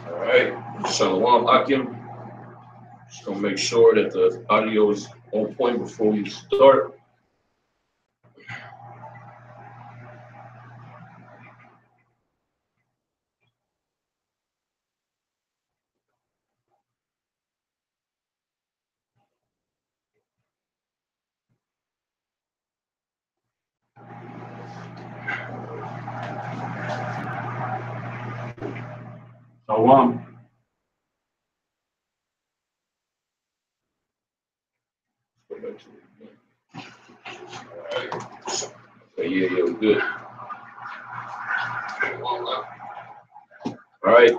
All right. Shalom Akim. Just gonna make sure that the audio is on point before we start. Shalom. Yeah, we're good. All right.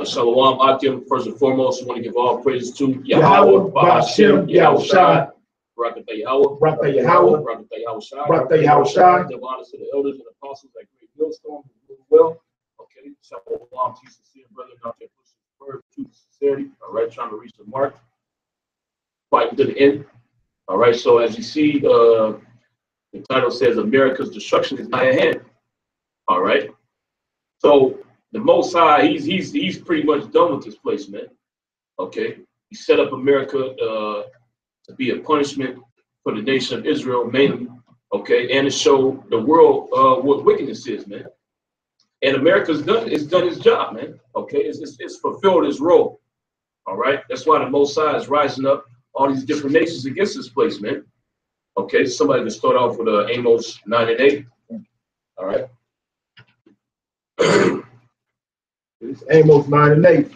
Shalom Akim. First and foremost, we want to give all praises to Yahweh, Ba'ashem, Yahushai, Barakatah Yahweh, Barakatah Yahweh, Barakatah Yahushai, Barakatah Yahushai. Give honor to the elders and apostles at Great Millstone who do well. Okay. Shalom to you, sincere brethren out there pushing the word to sincerity. All right. Trying to reach the mark. Fighting to the end. All right. So as you see, the title says America's destruction is nigh at hand. All right. So the Most High, he's pretty much done with this place, man. Okay. He set up America to be a punishment for the nation of Israel, mainly. Okay, and to show the world what wickedness is, man. And America's done its job, man. Okay, it's fulfilled its role. All right. That's why the Most High is rising up all these different nations against this place, man. Okay, somebody can start off with Amos 9 and 8. All right. It's Amos 9 and 8.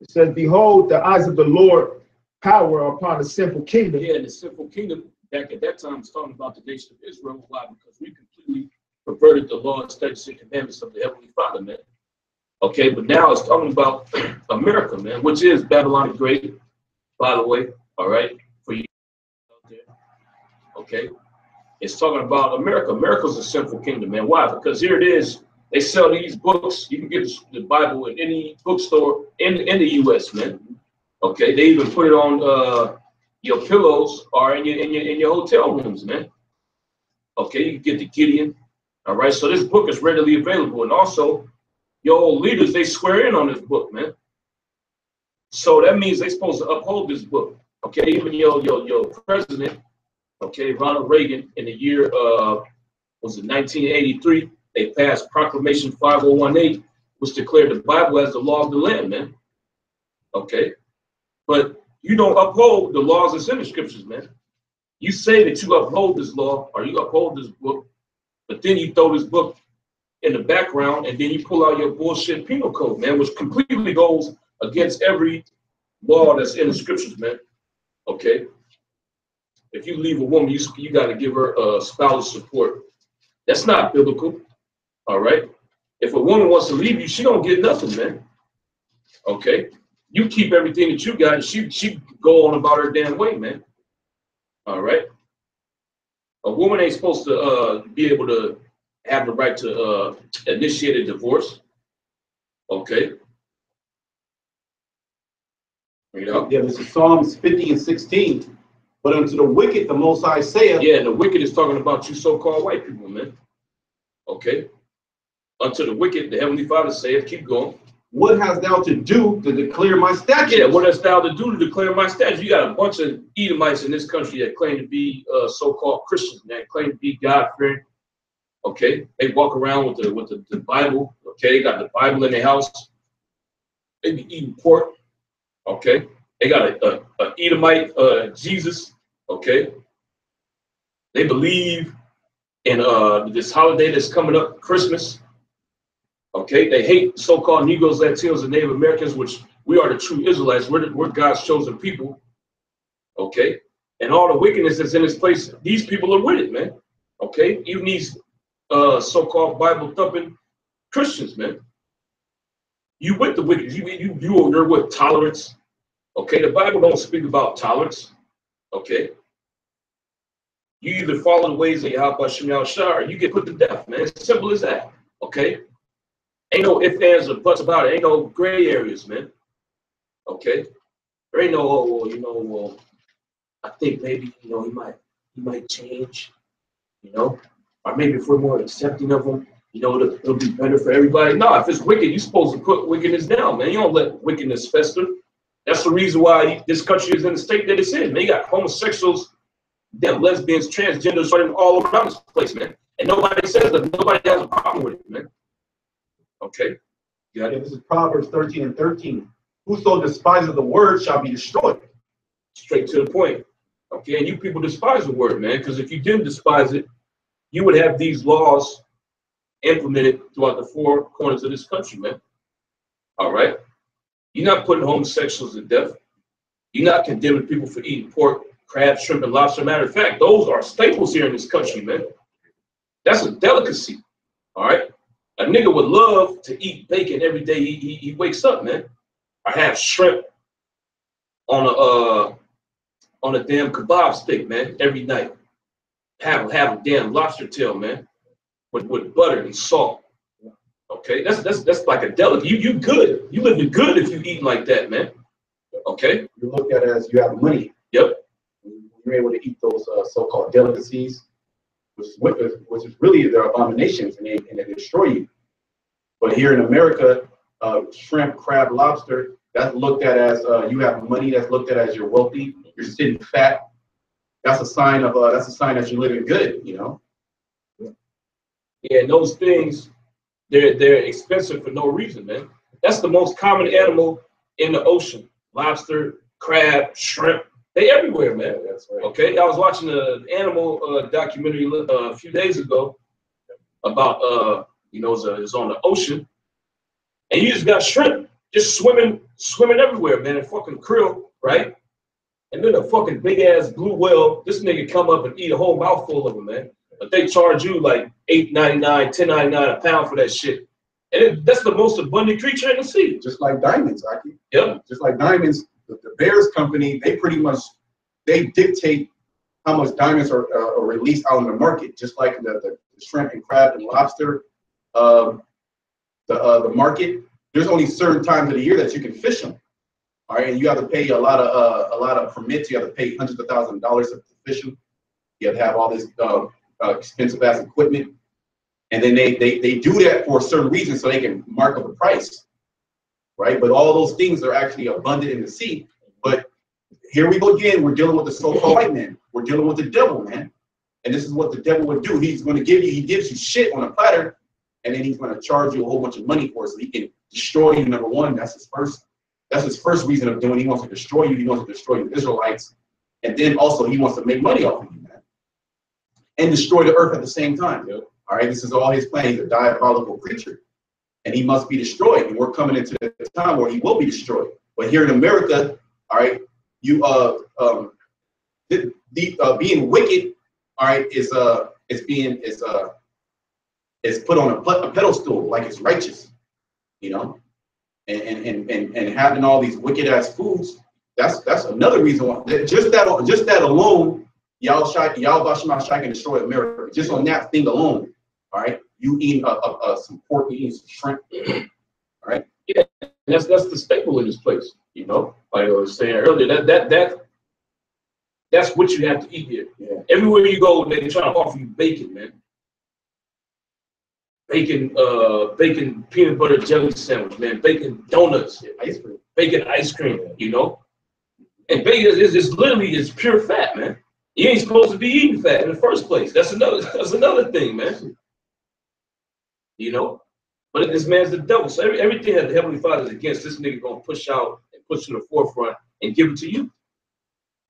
It says, behold, the eyes of the Lord power upon the sinful kingdom. Yeah, the sinful kingdom back at that time was talking about the nation of Israel. Why? Because we completely perverted the law, statutes, and commandments of the Heavenly Father, man. Okay, but now it's talking about America, man, which is Babylon the Great, by the way. All right, for you out there. Okay, it's talking about America. America's a sinful kingdom, man. Why? Because here it is. They sell these books. You can get the Bible in any bookstore in the U.S., man. Okay, they even put it on your pillows or in your hotel rooms, man. Okay, you can get the Gideon. All right, so this book is readily available, and also your old leaders, they swear in on this book, man. So that means they're supposed to uphold this book. Okay, even your president, okay, Ronald Reagan, in the year was it 1983. They passed Proclamation 5018, which declared the Bible as the law of the land, man. Okay. But you don't uphold the laws that's in the scriptures, man. You say that you uphold this law or you uphold this book, but then you throw this book in the background and then you pull out your bullshit penal code, man, which completely goes against every law that's in the scriptures, man. Okay. If you leave a woman, you got to give her spousal support. That's not biblical. All right. If a woman wants to leave you, she don't get nothing, man. Okay. You keep everything that you got, and she go on about her damn way, man. All right. A woman ain't supposed to be able to have the right to initiate a divorce. Okay. You know? Yeah, this is Psalms 50 and 16. But unto the wicked, the Most High saith. Yeah, and the wicked is talking about you so-called white people, man. Okay. Unto the wicked, the Heavenly Father saith, keep going. What hast thou to do to declare my statutes? Yeah, what hast thou to do to declare my statutes? You got a bunch of Edomites in this country that claim to be so-called Christians, that claim to be God-fearing. Okay, they walk around with the Bible. Okay, they got the Bible in their house. They be eating pork. Okay, they got a Edomite Jesus. Okay, they believe in this holiday that's coming up, Christmas. Okay, they hate so-called Negroes, Latinos, and Native Americans, which we are the true Israelites. We're God's chosen people. Okay, and all the wickedness that's in this place, these people are with it, man. Okay, even these so-called Bible-thumping Christians, man. You with the wicked? You're with tolerance. Okay, the Bible don't speak about tolerance. Okay, you either follow the ways of Yahweh Shem Yahushua or you get put to death, man. It's simple as that. Okay. Ain't no ifs, ands, or buts about it. Ain't no gray areas, man. Okay? There ain't no, well, I think maybe, he might change, or maybe if we're more accepting of him, you know, it'll be better for everybody. No, if it's wicked, you're supposed to put wickedness down, man. You don't let wickedness fester. That's the reason why this country is in the state that it's in. Man, you got homosexuals, damn lesbians, transgenders running all around this place, man. And nobody says that. Nobody has a problem with it, man. Okay. Yeah, this is Proverbs 13:13. Whoso despises the word shall be destroyed. Straight to the point. Okay, and you people despise the word, man, because if you didn't despise it, you would have these laws implemented throughout the four corners of this country, man. All right? You're not putting homosexuals to death. You're not condemning people for eating pork, crab, shrimp, and lobster. Matter of fact, those are staples here in this country, man. That's a delicacy. All right? A nigga would love to eat bacon every day he wakes up, man. I have shrimp on a damn kebab stick, man, every night. Have a damn lobster tail, man, with butter and salt. Okay, that's like a delicacy. You good. You living good if you eating like that, man. Okay. You look at it as you have money. Yep. You're able to eat those so-called delicacies, which is really their abominations, and they destroy you. But here in America, shrimp, crab, lobster, that's looked at as you have money. That's looked at as you're wealthy. You're sitting fat. That's a sign that you're living good, you know. Yeah, and those things, they're expensive for no reason, man. That's the most common animal in the ocean. Lobster, crab, shrimp, they everywhere, man. That's right. Okay, I was watching an animal documentary a few days ago about it's on the ocean, and you just got shrimp just swimming everywhere, man, and fucking krill, right? And then a fucking big ass blue whale, this nigga come up and eat a whole mouthful of them, man. But they charge you like $8.99, $10.99 a pound for that shit. And that's the most abundant creature in the sea. Just like diamonds, Aki. Yep. Just like diamonds, the Bears company, they dictate how much diamonds are released out in the market. Just like the shrimp and crab and lobster, the market. There's only certain times of the year that you can fish them. All right, and you have to pay a lot of permits. You have to pay hundreds of thousands of dollars to fish them. You have to have all this expensive ass equipment, and then they do that for a certain reason so they can mark up the price, right? But all those things are actually abundant in the sea. But here we go again. We're dealing with the so-called white man. We're dealing with the devil, man. And this is what the devil would do. He gives you shit on a platter, and then he's going to charge you a whole bunch of money for it, so he can destroy you. Number one, that's his first reason of doing it. He wants to destroy you. He wants to destroy the Israelites. And then also he wants to make money off of you, man. And destroy the earth at the same time. All right, this is all his plan. He's a diabolical creature. And he must be destroyed. And we're coming into the time where he will be destroyed. But here in America, all right, you being wicked, all right, is put on a pedestal like it's righteous, you know. And having all these wicked ass foods, that's another reason why. Just that alone, y'all can destroy America. Just on that thing alone, all right. You eat some pork, you eat some shrimp, all right. Yeah, and that's the staple in this place, you know. Like I was saying earlier, that's what you have to eat here. Yeah. Everywhere you go, they're trying to offer you bacon, man. Bacon peanut butter jelly sandwich, man. Bacon donuts, Ice cream. Bacon ice cream, you know. And bacon is literally pure fat, man. You ain't supposed to be eating fat in the first place. That's another thing, man. You know. But this man's the devil. So everything that the Heavenly Father is against, this nigga gonna push out and push to the forefront and give it to you.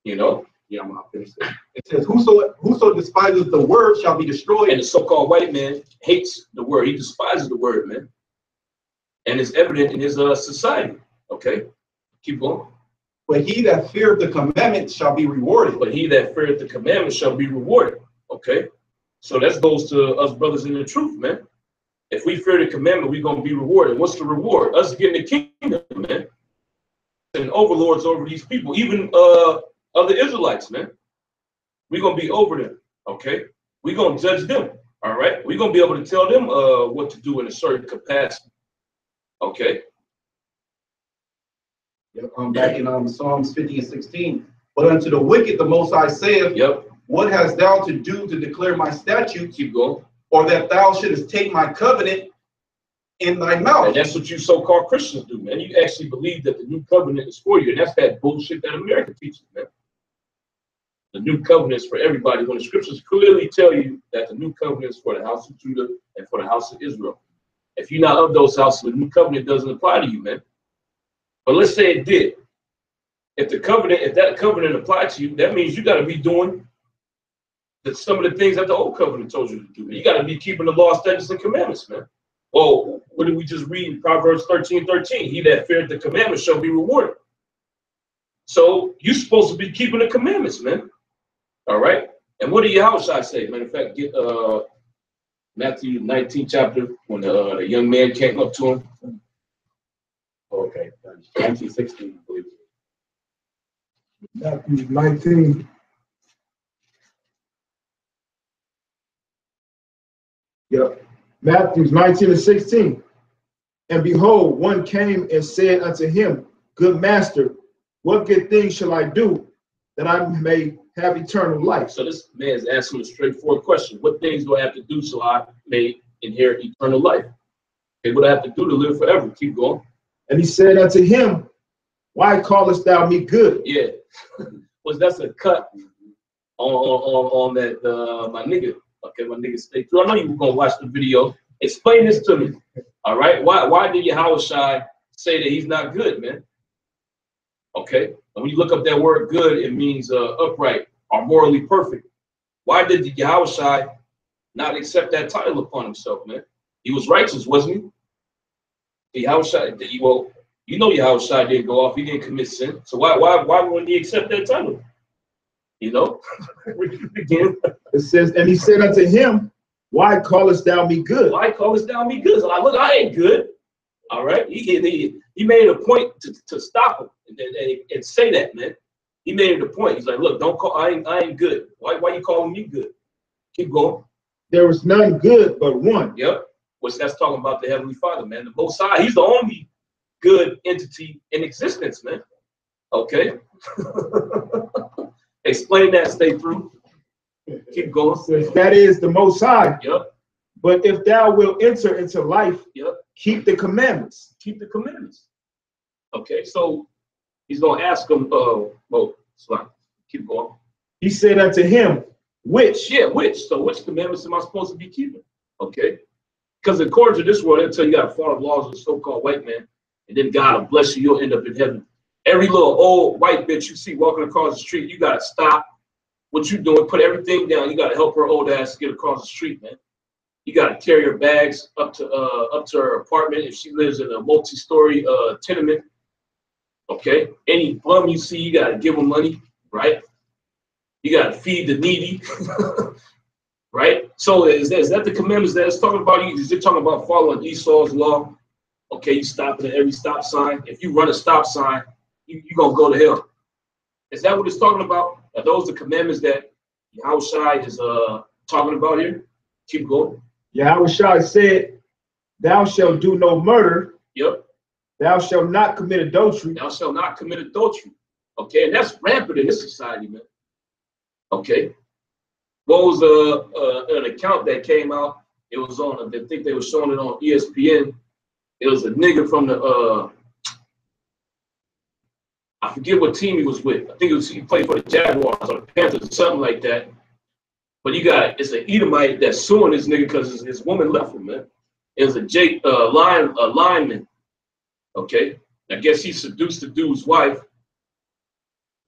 You know. Yeah, I'm gonna finish that. It says, "Whoso despises the word shall be destroyed." And the so-called white man hates the word. He despises the word, man. And it's evident in his society. Okay, keep going. But he that feareth the commandment shall be rewarded. But he that feareth the commandment shall be rewarded. Okay, so that goes to us brothers in the truth, man. If we fear the commandment, we're gonna be rewarded. What's the reward? Us getting the kingdom, man. And overlords over these people, even other Israelites, man. We're gonna be over them, okay? We're gonna judge them, all right? We're gonna be able to tell them what to do in a certain capacity, okay? Back in Psalms 50:16, but unto the wicked the Most High saith, Yep. What hast thou to do to declare my statutes? Keep going. or that thou shouldest take my covenant in thy mouth. And that's what you so-called Christians do, man. You actually believe that the new covenant is for you, and that's that bullshit that America teaches, man. The new covenant is for everybody, when the scriptures clearly tell you that the new covenant is for the house of Judah and for the house of Israel. If you're not of those houses, the new covenant doesn't apply to you, man. But let's say it did. If that covenant applied to you, that means you got to be doing some of the things that the old covenant told you to do. You got to be keeping the law, statutes, and commandments, man. Well, what did we just read in Proverbs 13:13? He that feareth the commandments shall be rewarded. So you're supposed to be keeping the commandments, man. All right. And what did Yahushua say? Matter of fact, get Matthew 19 chapter when the young man came up to him. Okay, 19:16, I believe. Matthew 19. Yep. Matthew 19:16. And behold, one came and said unto him, Good master, what good thing shall I do that I may have eternal life? So this man is asking a straightforward question. What things do I have to do so I may inherit eternal life? Okay, what do I have to do to live forever? Keep going. And he said unto him, Why callest thou me good? Yeah. Well, that's a cut on that my nigga. Okay, my nigga stay through. I know you were gonna watch the video. Explain this to me. All right. Why did Yahushua say that he's not good, man? Okay. And when you look up that word good, it means upright or morally perfect. Why did Yahushua not accept that title upon himself, man? He was righteous, wasn't he? Yahushua, well, you know Yahushua didn't go off, he didn't commit sin. So why wouldn't he accept that title? You know? Again. It says, and he said unto him, Why callest thou me good? Why callest thou me good? So look, I ain't good. All right. He made a point to stop him and say that, man. He made it a point. He's like, look, don't call, I ain't good. Why you calling me good? Keep going. There is none good but one. Yep. Which that's talking about the Heavenly Father, man. The Most High, he's the only good entity in existence, man. Okay. Explain that, stay through. Keep going. That is the Most High. Yep. But if thou wilt enter into life, yep, keep the commandments. Keep the commandments. Okay, so he's going to ask him, keep going. He said unto him, which? Yeah, which? So which commandments am I supposed to be keeping? Okay. Because according to this world, they'll tell you got to follow the laws of the so-called white man, and then God will bless you, you'll end up in heaven. Every little old white bitch you see walking across the street, you got to stop what you doing, put everything down. You got to help her old ass get across the street, man. You got to carry her bags up to her apartment if she lives in a multi-story tenement. Okay. Any bum you see, you got to give them money, right? You got to feed the needy, right? So is that the commandments that it's talking about? You're talking about following Esau's law. Okay, you stop at every stop sign. If you run a stop sign, you're going to go to hell. Is that what it's talking about? Are those the commandments that Yahushua is talking about here? Keep going. Yahushua said, thou shalt do no murder. Yep. Thou shalt not commit adultery. Thou shalt not commit adultery. Okay, and that's rampant in this society, man. Okay. What was an account that came out? It was on, I think they were showing it on ESPN. It was a nigga from the, I forget what team he was with. I think he played for the Jaguars or the Panthers or something like that. But it's an Edomite that's suing this nigga because his woman left him, man. It was a lineman. Okay. I guess he seduced the dude's wife.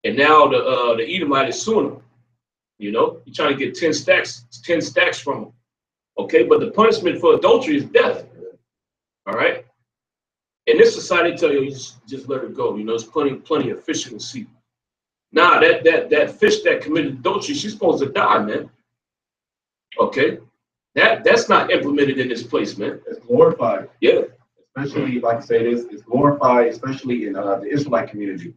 And now the Edomite is suing him. You know, he's trying to get 10 stacks from him. Okay, but the punishment for adultery is death. All right. In this society, tell you just let her go. You know, there's plenty of fish in the sea. Nah, that fish that committed adultery, she's supposed to die, man. Okay, that's not implemented in this place, man. It's glorified. Yeah. Especially, like I say, it's glorified, especially in the Israelite community.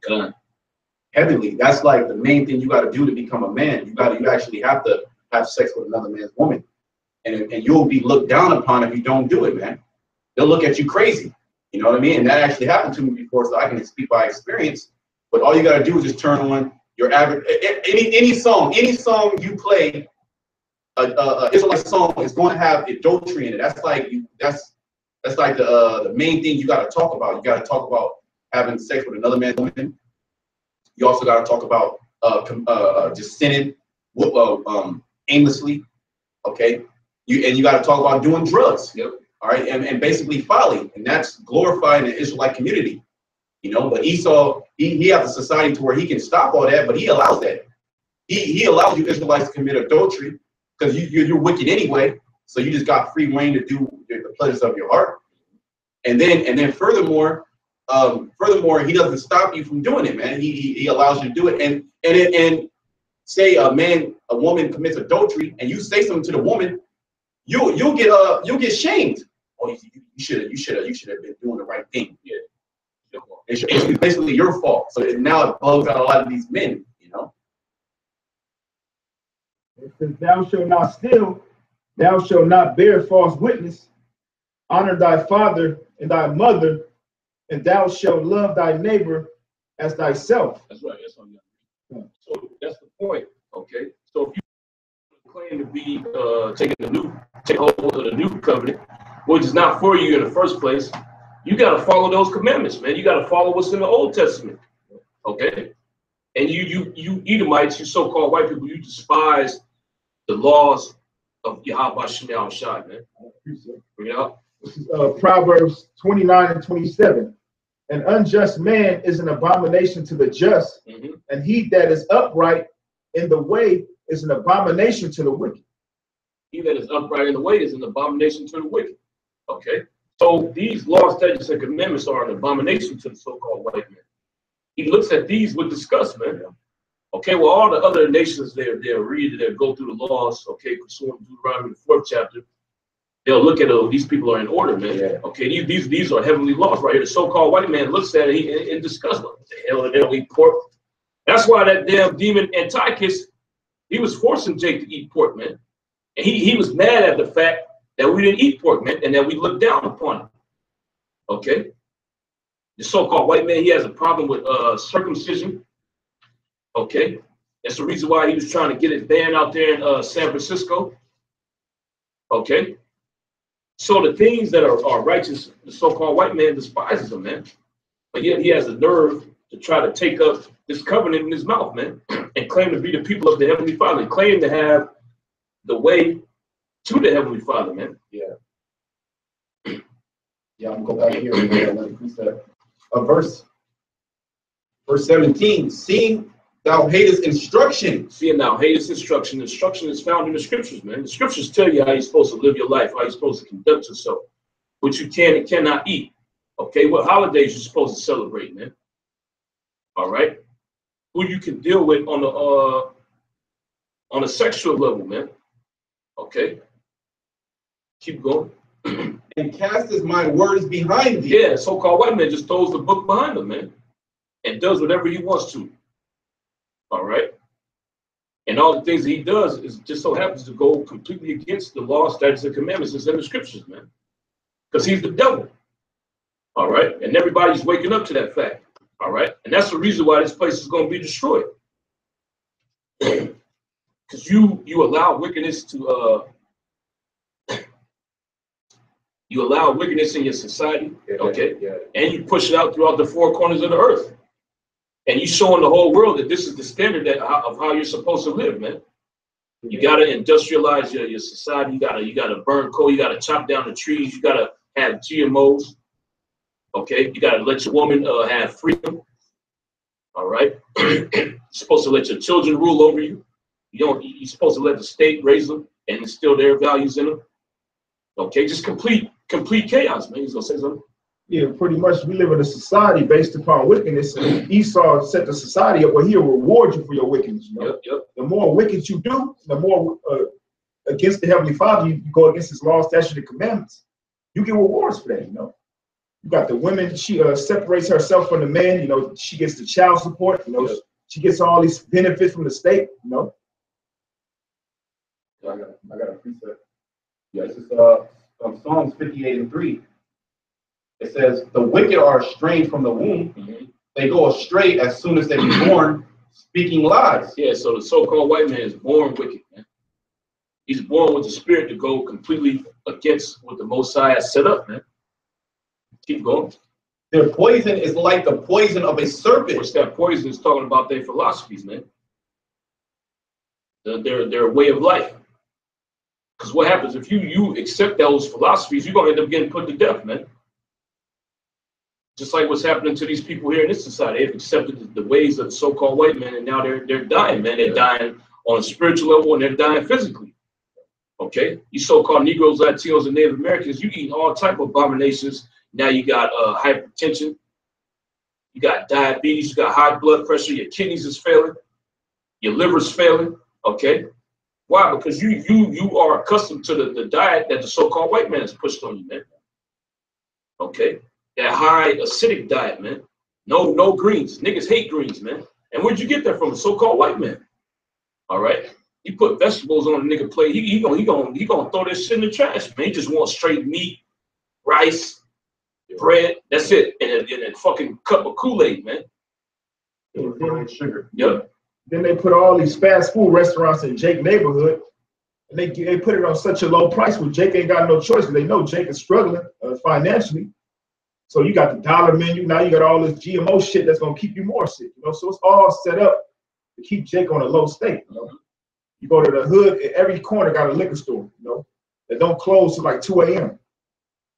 Heavenly, that's like the main thing you got to do to become a man. You actually have to have sex with another man's woman, and you'll be looked down upon if you don't do it, man. They'll look at you crazy. You know what I mean? And that actually happened to me before, so I can speak by experience. But all you got to do is just turn on your average any song you play Israelite song is going to have adultery in it. That's like the main thing you got to talk about. You got to talk about having sex with another man's woman. You also got to talk about just sinning aimlessly. Okay, you got to talk about doing drugs. Yep. All right, and basically folly, and that's glorifying the Israelite community. You know, but Esau, he has a society to where he can stop all that, but he allows that. He allows you Israelites to commit adultery because you're wicked anyway. So you just got free reign to do the pleasures of your heart. And then furthermore, he doesn't stop you from doing it, man. He allows you to do it. And say a woman commits adultery, and you say something to the woman, you'll get shamed. Oh, you should have been doing the right thing. Yeah. It's basically your fault. So now it blows out a lot of these men, you know. It says, thou shalt not steal, thou shalt not bear false witness, honor thy father and thy mother, and thou shalt love thy neighbor as thyself. That's right. That's on you. So that's the point. Okay. So if you claim to be take hold of the new covenant, which is not for you in the first place, you got to follow those commandments, man. You got to follow what's in the Old Testament. Okay. And you Edomites, you so-called white people, you despise the laws of Yahweh Shem Shai, man. Bring it up. This is Proverbs 29 and 27. An unjust man is an abomination to the just, and he that is upright in the way is an abomination to the wicked. He that is upright in the way is an abomination to the wicked. Okay. So these laws, statutes, and commandments are an abomination to the so-called white man. He looks at these with disgust, man. Okay, well, all the other nations, they'll read it, they'll go through the laws, okay, pursuant to Deuteronomy, the 4th chapter. They'll look at it, these people are in order, man. Yeah. Okay, these are heavenly laws right here. The so-called white man looks at it in disgust. What the hell, they don't eat pork? That's why that damn demon Antiochus, he was forcing Jake to eat pork, man. And he was mad at the fact that we didn't eat pork, man, and that we looked down upon him. Okay? The so-called white man, he has a problem with circumcision. Okay? That's the reason why he was trying to get it banned out there in San Francisco. Okay? So the things that are righteous, the so-called white man despises them, man. But yet he has the nerve to try to take up this covenant in his mouth, man, and claim to be the people of the Heavenly Father, and claim to have the way to the Heavenly Father, man. Yeah. Yeah, I'm gonna go back here and get another precept. Verse 17. Seeing thou hatest instruction. Seeing thou hatest instruction. Instruction is found in the scriptures, man. The scriptures tell you how you're supposed to live your life, how you're supposed to conduct yourself, what you can and cannot eat. Okay, what holidays you're supposed to celebrate, man. All right. Who you can deal with on a sexual level, man. Okay. Keep going. And casteth my words behind thee. Yeah, so-called white man just throws the book behind him, man, and does whatever he wants to. All right. And all the things that he does is just so happens to go completely against the law, statutes, and commandments that's in the scriptures, man. Because he's the devil. All right. And everybody's waking up to that fact. All right. And that's the reason why this place is going to be destroyed. Because you allow wickedness to you allow wickedness in your society, okay? Yeah. And you push it out throughout the four corners of the earth. And you showing the whole world that this is the standard of how you're supposed to live, man. You gotta industrialize your society. You gotta burn coal. You gotta chop down the trees. You gotta have GMOs. Okay. You gotta let your woman have freedom. All right. You're supposed to let your children rule over you. You're supposed to let the state raise them and instill their values in them. Okay, just complete chaos, man. He's gonna say something. Yeah, pretty much we live in a society based upon wickedness, and Esau set the society up where he'll reward you for your wickedness. You know? Yep. The more wicked you do, the more against the Heavenly Father you go against his law, statutes, and commandments. You get rewards for that, you know. You got the women, she separates herself from the man, you know, she gets the child support, you know, she gets all these benefits from the state, you know. I got a precept. Yeah, this is from Psalms 58:3. It says, the wicked are estranged from the womb. They go astray as soon as they be born, speaking lies. Yeah, so the so-called white man is born wicked, man. He's born with the spirit to go completely against what the Most High has set up, man. Keep going. Their poison is like the poison of a serpent. Which that poison is talking about their philosophies, man. Their way of life. Because what happens if you accept those philosophies, you're gonna end up getting put to death, man. Just like what's happening to these people here in this society. They've accepted the ways of the so-called white men, and now they're dying, man. They're dying on a spiritual level, and they're dying physically. Okay, you so-called Negroes, Latinos, and Native Americans, you eat all type of abominations. Now you got hypertension, you got diabetes, you got high blood pressure, your kidneys is failing, your liver's failing. Okay, why? Because you are accustomed to the diet that the so-called white man has pushed on you, man. Okay, that high acidic diet, man. No greens. Niggas hate greens, man. And where'd you get that from? The so-called white man. All right. You put vegetables on a nigga plate, he gonna throw this shit in the trash, man. He just wants straight meat, rice, bread. That's it, and a fucking cup of Kool-Aid, man. And Sugar. Yep. then they put all these fast food restaurants in Jake neighborhood, and they put it on such a low price where Jake ain't got no choice because they know Jake is struggling financially. So you got the dollar menu. Now you got all this GMO shit that's gonna keep you more sick. You know, so it's all set up to keep Jake on a low state. You know, you go to the hood, every corner got a liquor store. You know, that don't close till like 2 a.m.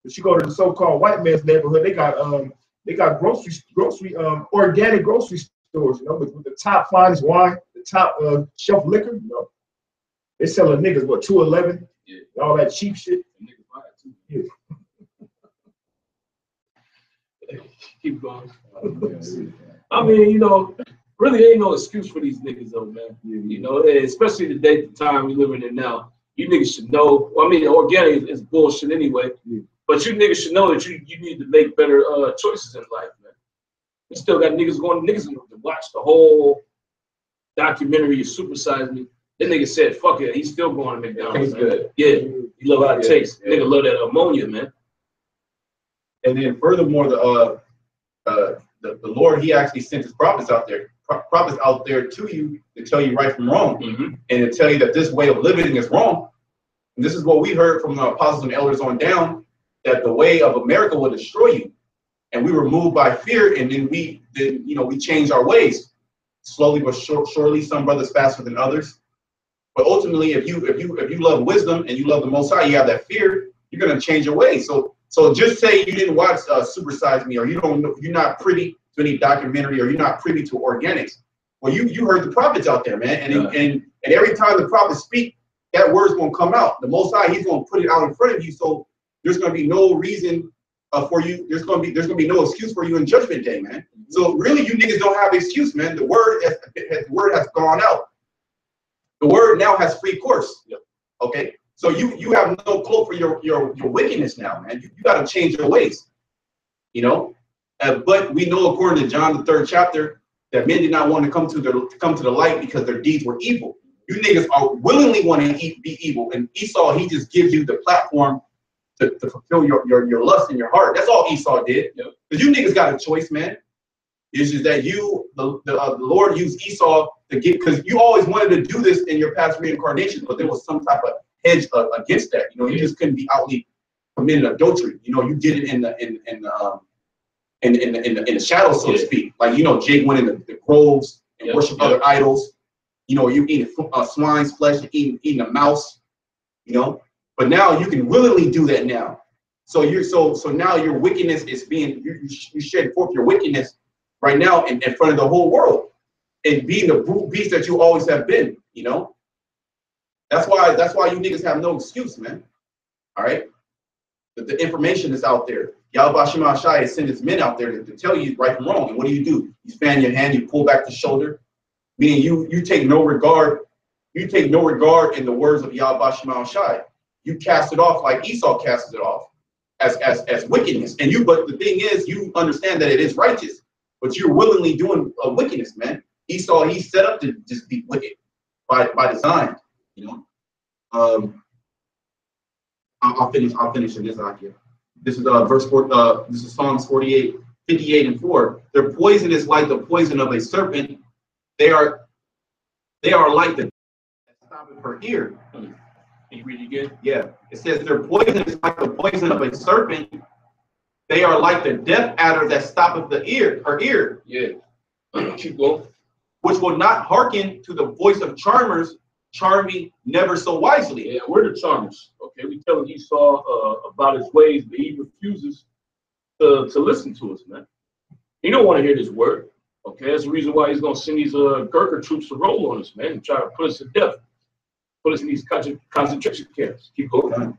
But you go to the so-called white man's neighborhood, they got organic grocery stores. You know, with the top finest wine, the top shelf liquor. You know, they selling niggas what $2.11, all that cheap shit. Yeah. Keep going. I mean, you know, really ain't no excuse for these niggas though, man. You know, especially the day, the time we living in now. You niggas should know. Well, I mean, organic is bullshit anyway. But you niggas should know that you need to make better choices in life, man. You still got niggas to watch the whole documentary of Super Size Me. That nigga said, "Fuck it," he's still going to McDonald's. Tastes good. Yeah, you love how it tastes. Yeah. Nigga love that ammonia, man. And then furthermore, the Lord, He actually sent His prophets out there to you to tell you right from wrong, and to tell you that this way of living is wrong. And this is what we heard from the apostles and elders on down, that the way of America will destroy you. And we were moved by fear, and then we changed our ways slowly but surely. Some brothers faster than others. But ultimately, if you love wisdom and you love the Most High, you have that fear, you're gonna change your ways. So just say you didn't watch Super Size Me, or you don't know, you're not privy to any documentary, or you're not privy to organics. Well, you heard the prophets out there, man, and every time the prophets speak, that word's gonna come out. The Most High, He's gonna put it out in front of you. So there's gonna be no reason for you. There's gonna be no excuse for you in Judgment Day, man. So really, you niggas don't have an excuse, man. The word has gone out. The word now has free course. Okay. So you have no cloak for your wickedness now, man. You got to change your ways, you know. But we know, according to John the 3rd chapter, that men did not want to come to the light because their deeds were evil. You niggas are willingly want to be evil, and Esau, he just gives you the platform to fulfill your lust in your heart. That's all Esau did. Because you niggas got a choice, man. It's just that the Lord used Esau to get, because you always wanted to do this in your past reincarnations, but there was some type of hedge against that. You know, you just couldn't be outly committing adultery. You know, you did it in the shadows, so to speak. Like, you know, Jake went in the groves and worshiped other idols. You know, you eating swine's flesh and eating a mouse. You know, but now you can willingly do that now. So now your wickedness is being you shed forth your wickedness right now in front of the whole world, and being the brute beast that you always have been. You know. That's why you niggas have no excuse, man. All right? The information is out there. Yahweh Shema Shai has sent his men out there to tell you right from wrong. And what do? You span your hand, you pull back the shoulder, meaning you take no regard. You take no regard in the words of Yahweh Shema Shai. You cast it off like Esau casts it off as wickedness. But the thing is, you understand that it is righteous, but you're willingly doing a wickedness, man. Esau, he's set up to just be wicked by design. You know, I'll finish in this idea. This is verse 4. This is Psalms 48, 58 and 4. Their poison is like the poison of a serpent. They are like the stopping her ear. Can you read it again? Yeah. It says their poison is like the poison of a serpent. They are like the death adder that stoppeth the ear, her ear. Yeah. Keep going. Which will not hearken to the voice of charmers, charming never so wisely. Yeah, we're the charmers. Okay, we telling Esau about his ways, but he refuses to listen to us, man. He don't want to hear this word. Okay, that's the reason why he's gonna send these Gurkha troops to roll on us, man, and try to put us to death, put us in these concentration camps. Keep going.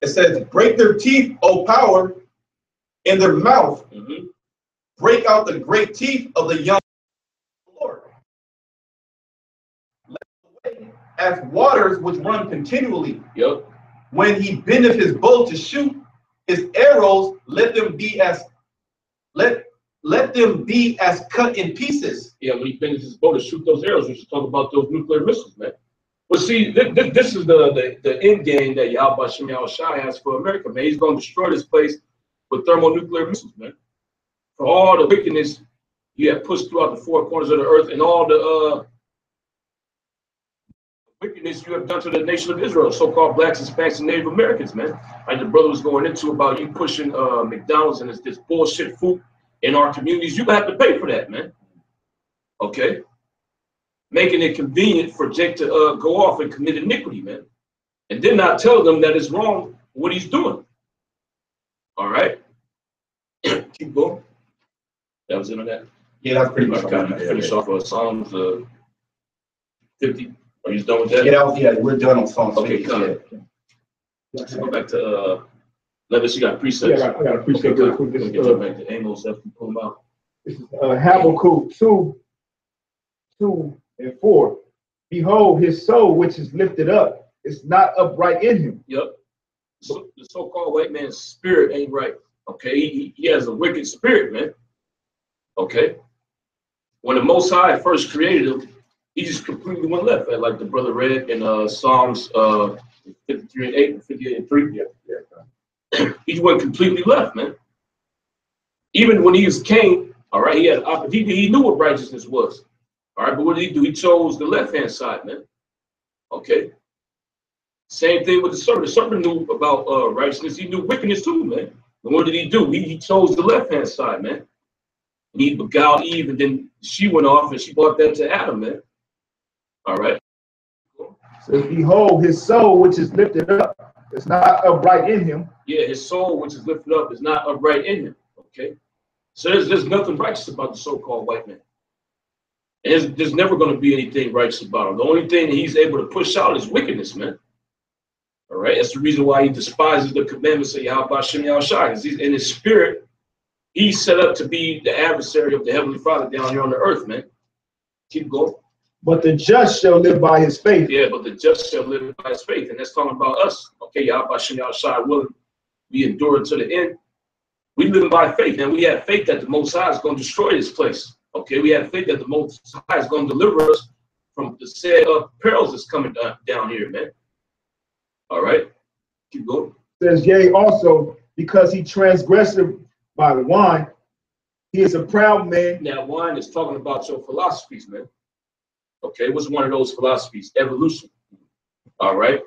It says, break their teeth, O power, in their mouth. Mm-hmm. Break out the great teeth of the young Lord. Let the way as waters which run continually. Yep. When he bendeth his bow to shoot, his arrows let them be as cut in pieces. Yeah, when he finishes his bow to shoot those arrows, we should talk about those nuclear missiles, man. But see, this is the end game that Yahweh Shem Shai has for America, man. He's going to destroy this place with thermonuclear missiles, man. For all the wickedness you have pushed throughout the four corners of the earth and all the wickedness you have done to the nation of Israel, so-called blacks, Hispanics, and Native Americans, man. Like the brother was going into about you pushing McDonald's and this bullshit food in our communities. You have to pay for that, man. Okay? Making it convenient for Jake to go off and commit iniquity, man. And then not tell them that it's wrong what he's doing. All right? Keep going. That was into that. Yeah, that's pretty much kind of finish off of Psalms 50. Are you done with that? Yeah, we're done on Psalms 50. Okay, come on. Let's go back to Levis. You got precepts. Yeah, I got a precept. Okay, good. Let's get back to Amos after you pull them out. This is Habakkuk 2, 2 and 4. Behold, his soul which is lifted up is not upright in him. Yep. So the so-called white man's spirit ain't right. Okay, he has a wicked spirit, man. Okay. When the Most High first created him, he just completely went left, man, like the brother read in Psalms 53 and 8 and 58 and 3. Yeah. He went completely left, man. Even when he was king, all right, he knew what righteousness was. All right, but what did he do? He chose the left-hand side, man. Okay. Same thing with the serpent. The serpent knew about righteousness. He knew wickedness too, man. And what did he do? He chose the left-hand side, man. And he beguiled Eve, and then she went off and she brought that to Adam, man. All right. Says, behold, his soul which is lifted up is not upright in him. Yeah, his soul which is lifted up is not upright in him. Okay. So there's nothing righteous about the so-called white man. And there's never going to be anything righteous about him. The only thing that he's able to push out is wickedness, man. All right. That's the reason why he despises the commandments of Yahweh Shem Shai. Because he's in his spirit, he's set up to be the adversary of the Heavenly Father down here on the earth, man. Keep going. But the just shall live by his faith. Yeah, but the just shall live by his faith. And that's talking about us. Okay, Yahweh Shem Shai will be endured to the end. We live by faith, and we have faith that the Most High is going to destroy this place. Okay, we have faith that the Most High is going to deliver us from the said perils that's coming down here, man. All right, keep going. Says, yea, also, because he transgressed by wine, he is a proud man. Now, wine is talking about your philosophies, man. Okay, what's one of those philosophies? Evolution. All right,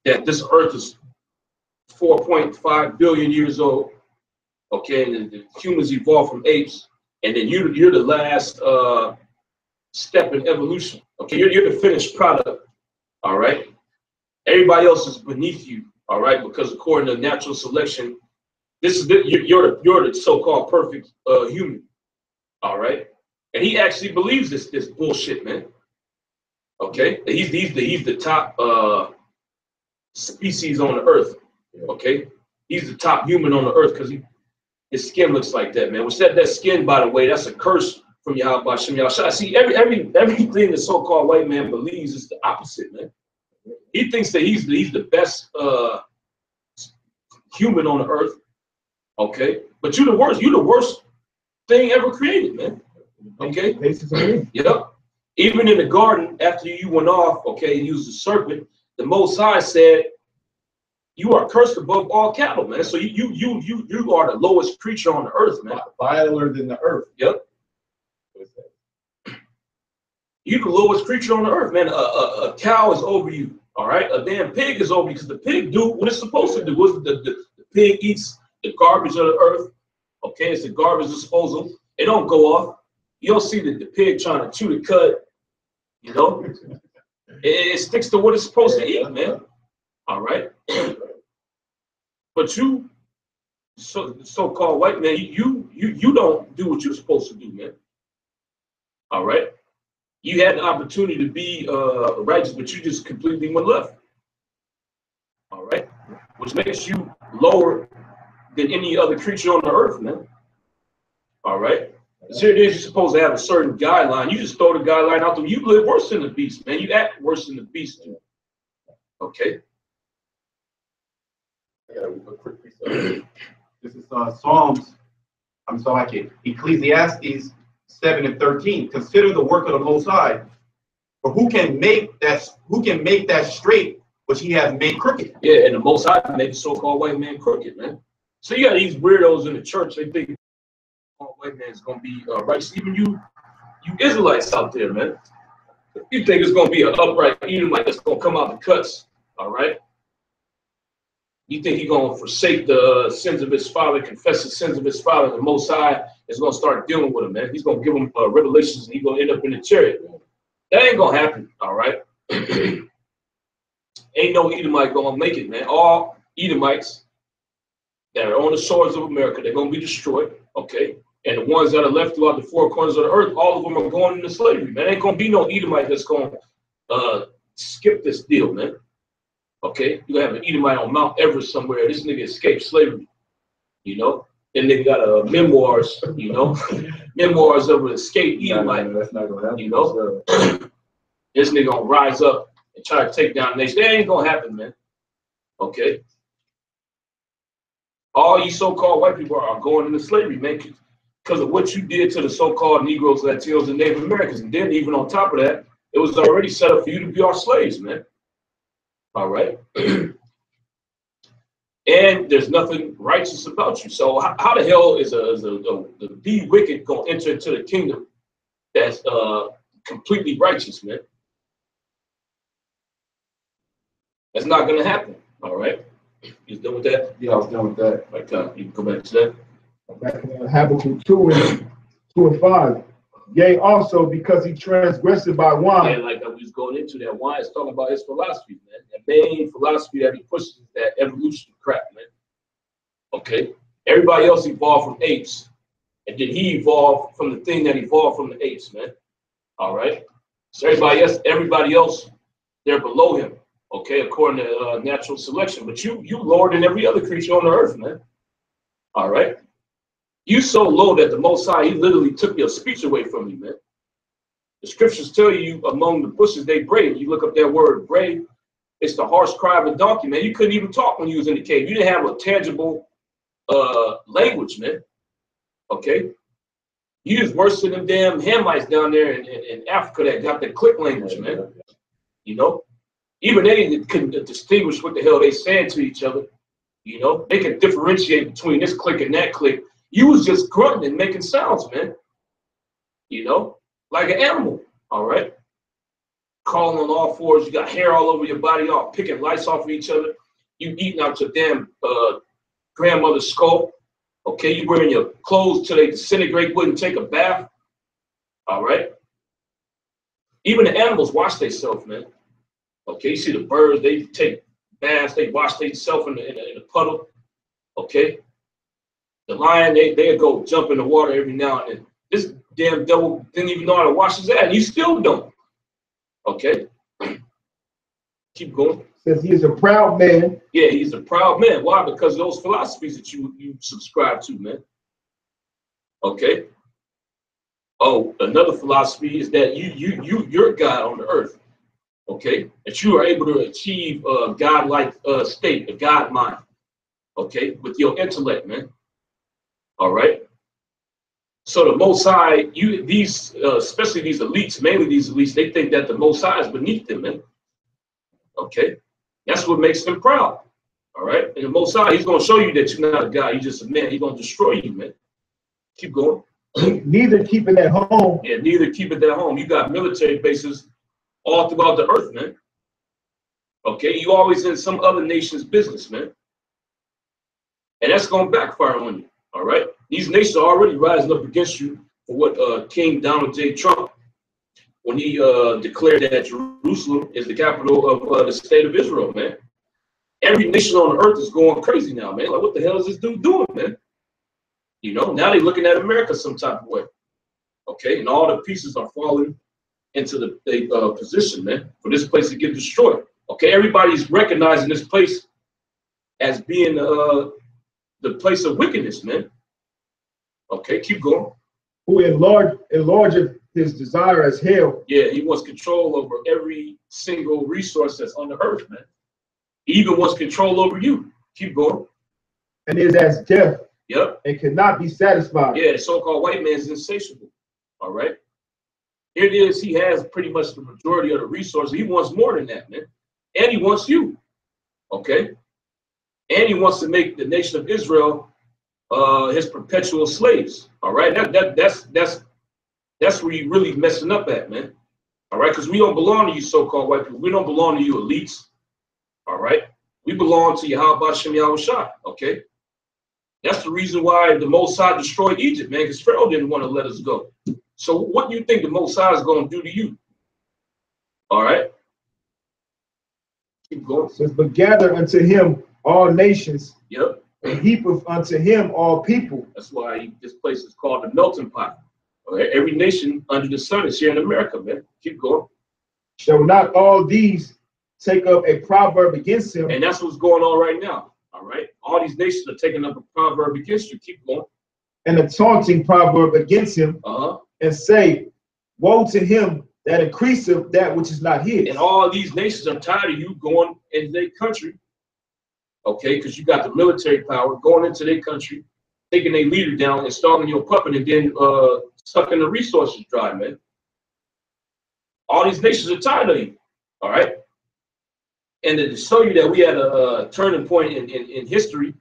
that this earth is 4.5 billion years old. Okay, and the humans evolved from apes, and then you're the last step in evolution. Okay, you're the finished product. All right, everybody else is beneath you. All right, because according to natural selection, you're the so-called perfect human. All right, and he actually believes this bullshit, man. Okay, he's the top species on the earth. Okay, he's the top human on the earth because his skin looks like that, man. Which that skin, by the way, that's a curse from Yahweh Shem Shai. See, everything the so-called white man believes is the opposite, man. He thinks that he's the best human on the earth. Okay, but you're the worst. You're the worst thing ever created, man. Okay. Yep. Even in the garden, after you went off, okay, and used the serpent, the Most High said, "You are cursed above all cattle, man." So you are the lowest creature on the earth, man. Viler than the earth. Yep. You the lowest creature on the earth, man. A cow is over you. All right, a damn pig is over you because the pig do what it's supposed to do. The pig eats the garbage of the earth. Okay, it's the garbage disposal. It don't go off. You don't see the pig trying to chew the cud. You know, it sticks to what it's supposed to eat, man. All right, but you, so-called white man, you don't do what you're supposed to do, man. All right, you had the opportunity to be righteous, but you just completely went left. All right, which makes you lower than any other creature on the earth, man. All right. So it is, you're supposed to have a certain guideline. You just throw the guideline out there. You live worse than the beast, man. You act worse than the beast do. Okay. I got a quick piece of it. This is Psalms. I'm sorry, Ecclesiastes 7:13. Consider the work of the Most High, for who can make that straight which He has made crooked? Yeah, and the Most High made the so-called white man crooked, man. So you got these weirdos in the church. They think white man is gonna be righteous. Even you Israelites out there, man. You think it's gonna be an upright Edomite that's gonna come out the cuts, all right? You think he's gonna forsake the sins of his father, confess the sins of his father, the Most High is gonna start dealing with him, man. He's gonna give him revelations, and he's gonna end up in the chariot. That ain't gonna happen, all right? Ain't no Edomite gonna make it, man. All Edomites that are on the shores of America, they're gonna be destroyed, okay? And the ones that are left throughout the four corners of the earth, all of them are going into slavery, man. Ain't gonna be no Edomite that's gonna skip this deal, man. Okay, you have an Edomite on Mount Everest somewhere. This nigga escaped slavery, you know. And nigga got memoirs, you know, memoirs of an escaped Edomite. No, that's not gonna happen. You know, this nigga gonna rise up and try to take down the nation. That ain't gonna happen, man. Okay. All you so-called white people are going into slavery, man, because of what you did to the so-called Negroes, Latinos, and Native Americans. And then even on top of that, it was already set up for you to be our slaves, man. All right. And there's nothing righteous about you. So how the hell is the wicked gonna enter into the kingdom that's completely righteous, man? That's not gonna happen. All right. You done with that? Yeah, I was done with that. Okay, you can go back to that. Back in Habakkuk 2:5. Yea, also because he transgressed by wine. Yeah, like we was going into that. Wine is talking about his philosophy, man. The main philosophy that he pushes is that evolution crap, man. Okay. Everybody else evolved from apes, and then he evolved from the thing that evolved from the apes, man. All right. So everybody else, they're below him. Okay, according to natural selection. But you lower than every other creature on the earth, man. All right. You so low that the Most High, he literally took your speech away from you, man. The scriptures tell you among the bushes they bray. You look up that word bray, it's the harsh cry of a donkey, man. You couldn't even talk when you was in the cave. You didn't have a tangible language, man. Okay. You was worse than them damn Hamites down there in Africa that got the click language, man. You know? Even they couldn't distinguish what the hell they said to each other. You know, they can differentiate between this click and that click. You was just grunting and making sounds, man. You know, like an animal. All right. Crawling on all fours. You got hair all over your body, all picking lice off of each other. You eating out your damn grandmother's skull. Okay. You wearing your clothes till they disintegrate, wouldn't take a bath. All right. Even the animals wash themselves, man. Okay, you see the birds, they take baths, they wash themselves in the puddle. Okay. The lion, they go jump in the water every now and then. This damn devil didn't even know how to wash his ass, and you still don't. Okay. Keep going. Says he is a proud man. Yeah, he's a proud man. Why? Because of those philosophies that you subscribe to, man. Okay. Oh, another philosophy is that you're God on the earth. Okay, that you are able to achieve a God-like state, a God mind, okay, with your intellect, man. All right. So the Most High, especially these elites, mainly these elites, they think that the Most High is beneath them, man. Okay, that's what makes them proud. All right, and the Most High, he's gonna show you that you're not a God, you're just a man. He's gonna destroy you, man. Keep going. neither keep it at home. Yeah, neither keep it at home. You got military bases all throughout the earth, man. Okay, you always in some other nation's business, man. And that's going to backfire on you, all right? These nations are already rising up against you for what King Donald J. Trump, when he declared that Jerusalem is the capital of the state of Israel, man. Every nation on the earth is going crazy now, man. Like, what the hell is this dude doing, man? You know, now they're looking at America some type of way, okay? And all the pieces are falling into the position, man, for this place to get destroyed. Okay, everybody's recognizing this place as being the place of wickedness, man. Okay, keep going. Who enlargeth his desire as hell. Yeah, he wants control over every single resource that's on the earth, man. He even wants control over you. Keep going. And is as death. Yep. And cannot be satisfied. Yeah, the so-called white man is insatiable. All right. Here it is. He has pretty much the majority of the resources. He wants more than that, man. And he wants you. Okay. And he wants to make the nation of Israel his perpetual slaves. All right. That's where you're really messing up at, man. All right. Because we don't belong to you so-called white people. We don't belong to you elites. All right. We belong to Yahweh Shem Yahushua. Okay. That's the reason why the Most High destroyed Egypt, man, because Pharaoh didn't want to let us go. So what do you think the Most High is going to do to you? All right. Keep going. It says, but gather unto him all nations. Yep. And heapeth unto him all people. That's why this place is called the melting pot. Okay? Every nation under the sun is here in America, man. Keep going. Shall not all these take up a proverb against him? And that's what's going on right now. All right. All these nations are taking up a proverb against you. Keep going. And a taunting proverb against him. And say, woe to him that increaseth that which is not his. And all these nations are tired of you going into their country. Okay, because you got the military power going into their country, taking their leader down, installing your puppet, and then sucking the resources dry, man. All these nations are tired of you. All right. And to show you that we had a turning point in history,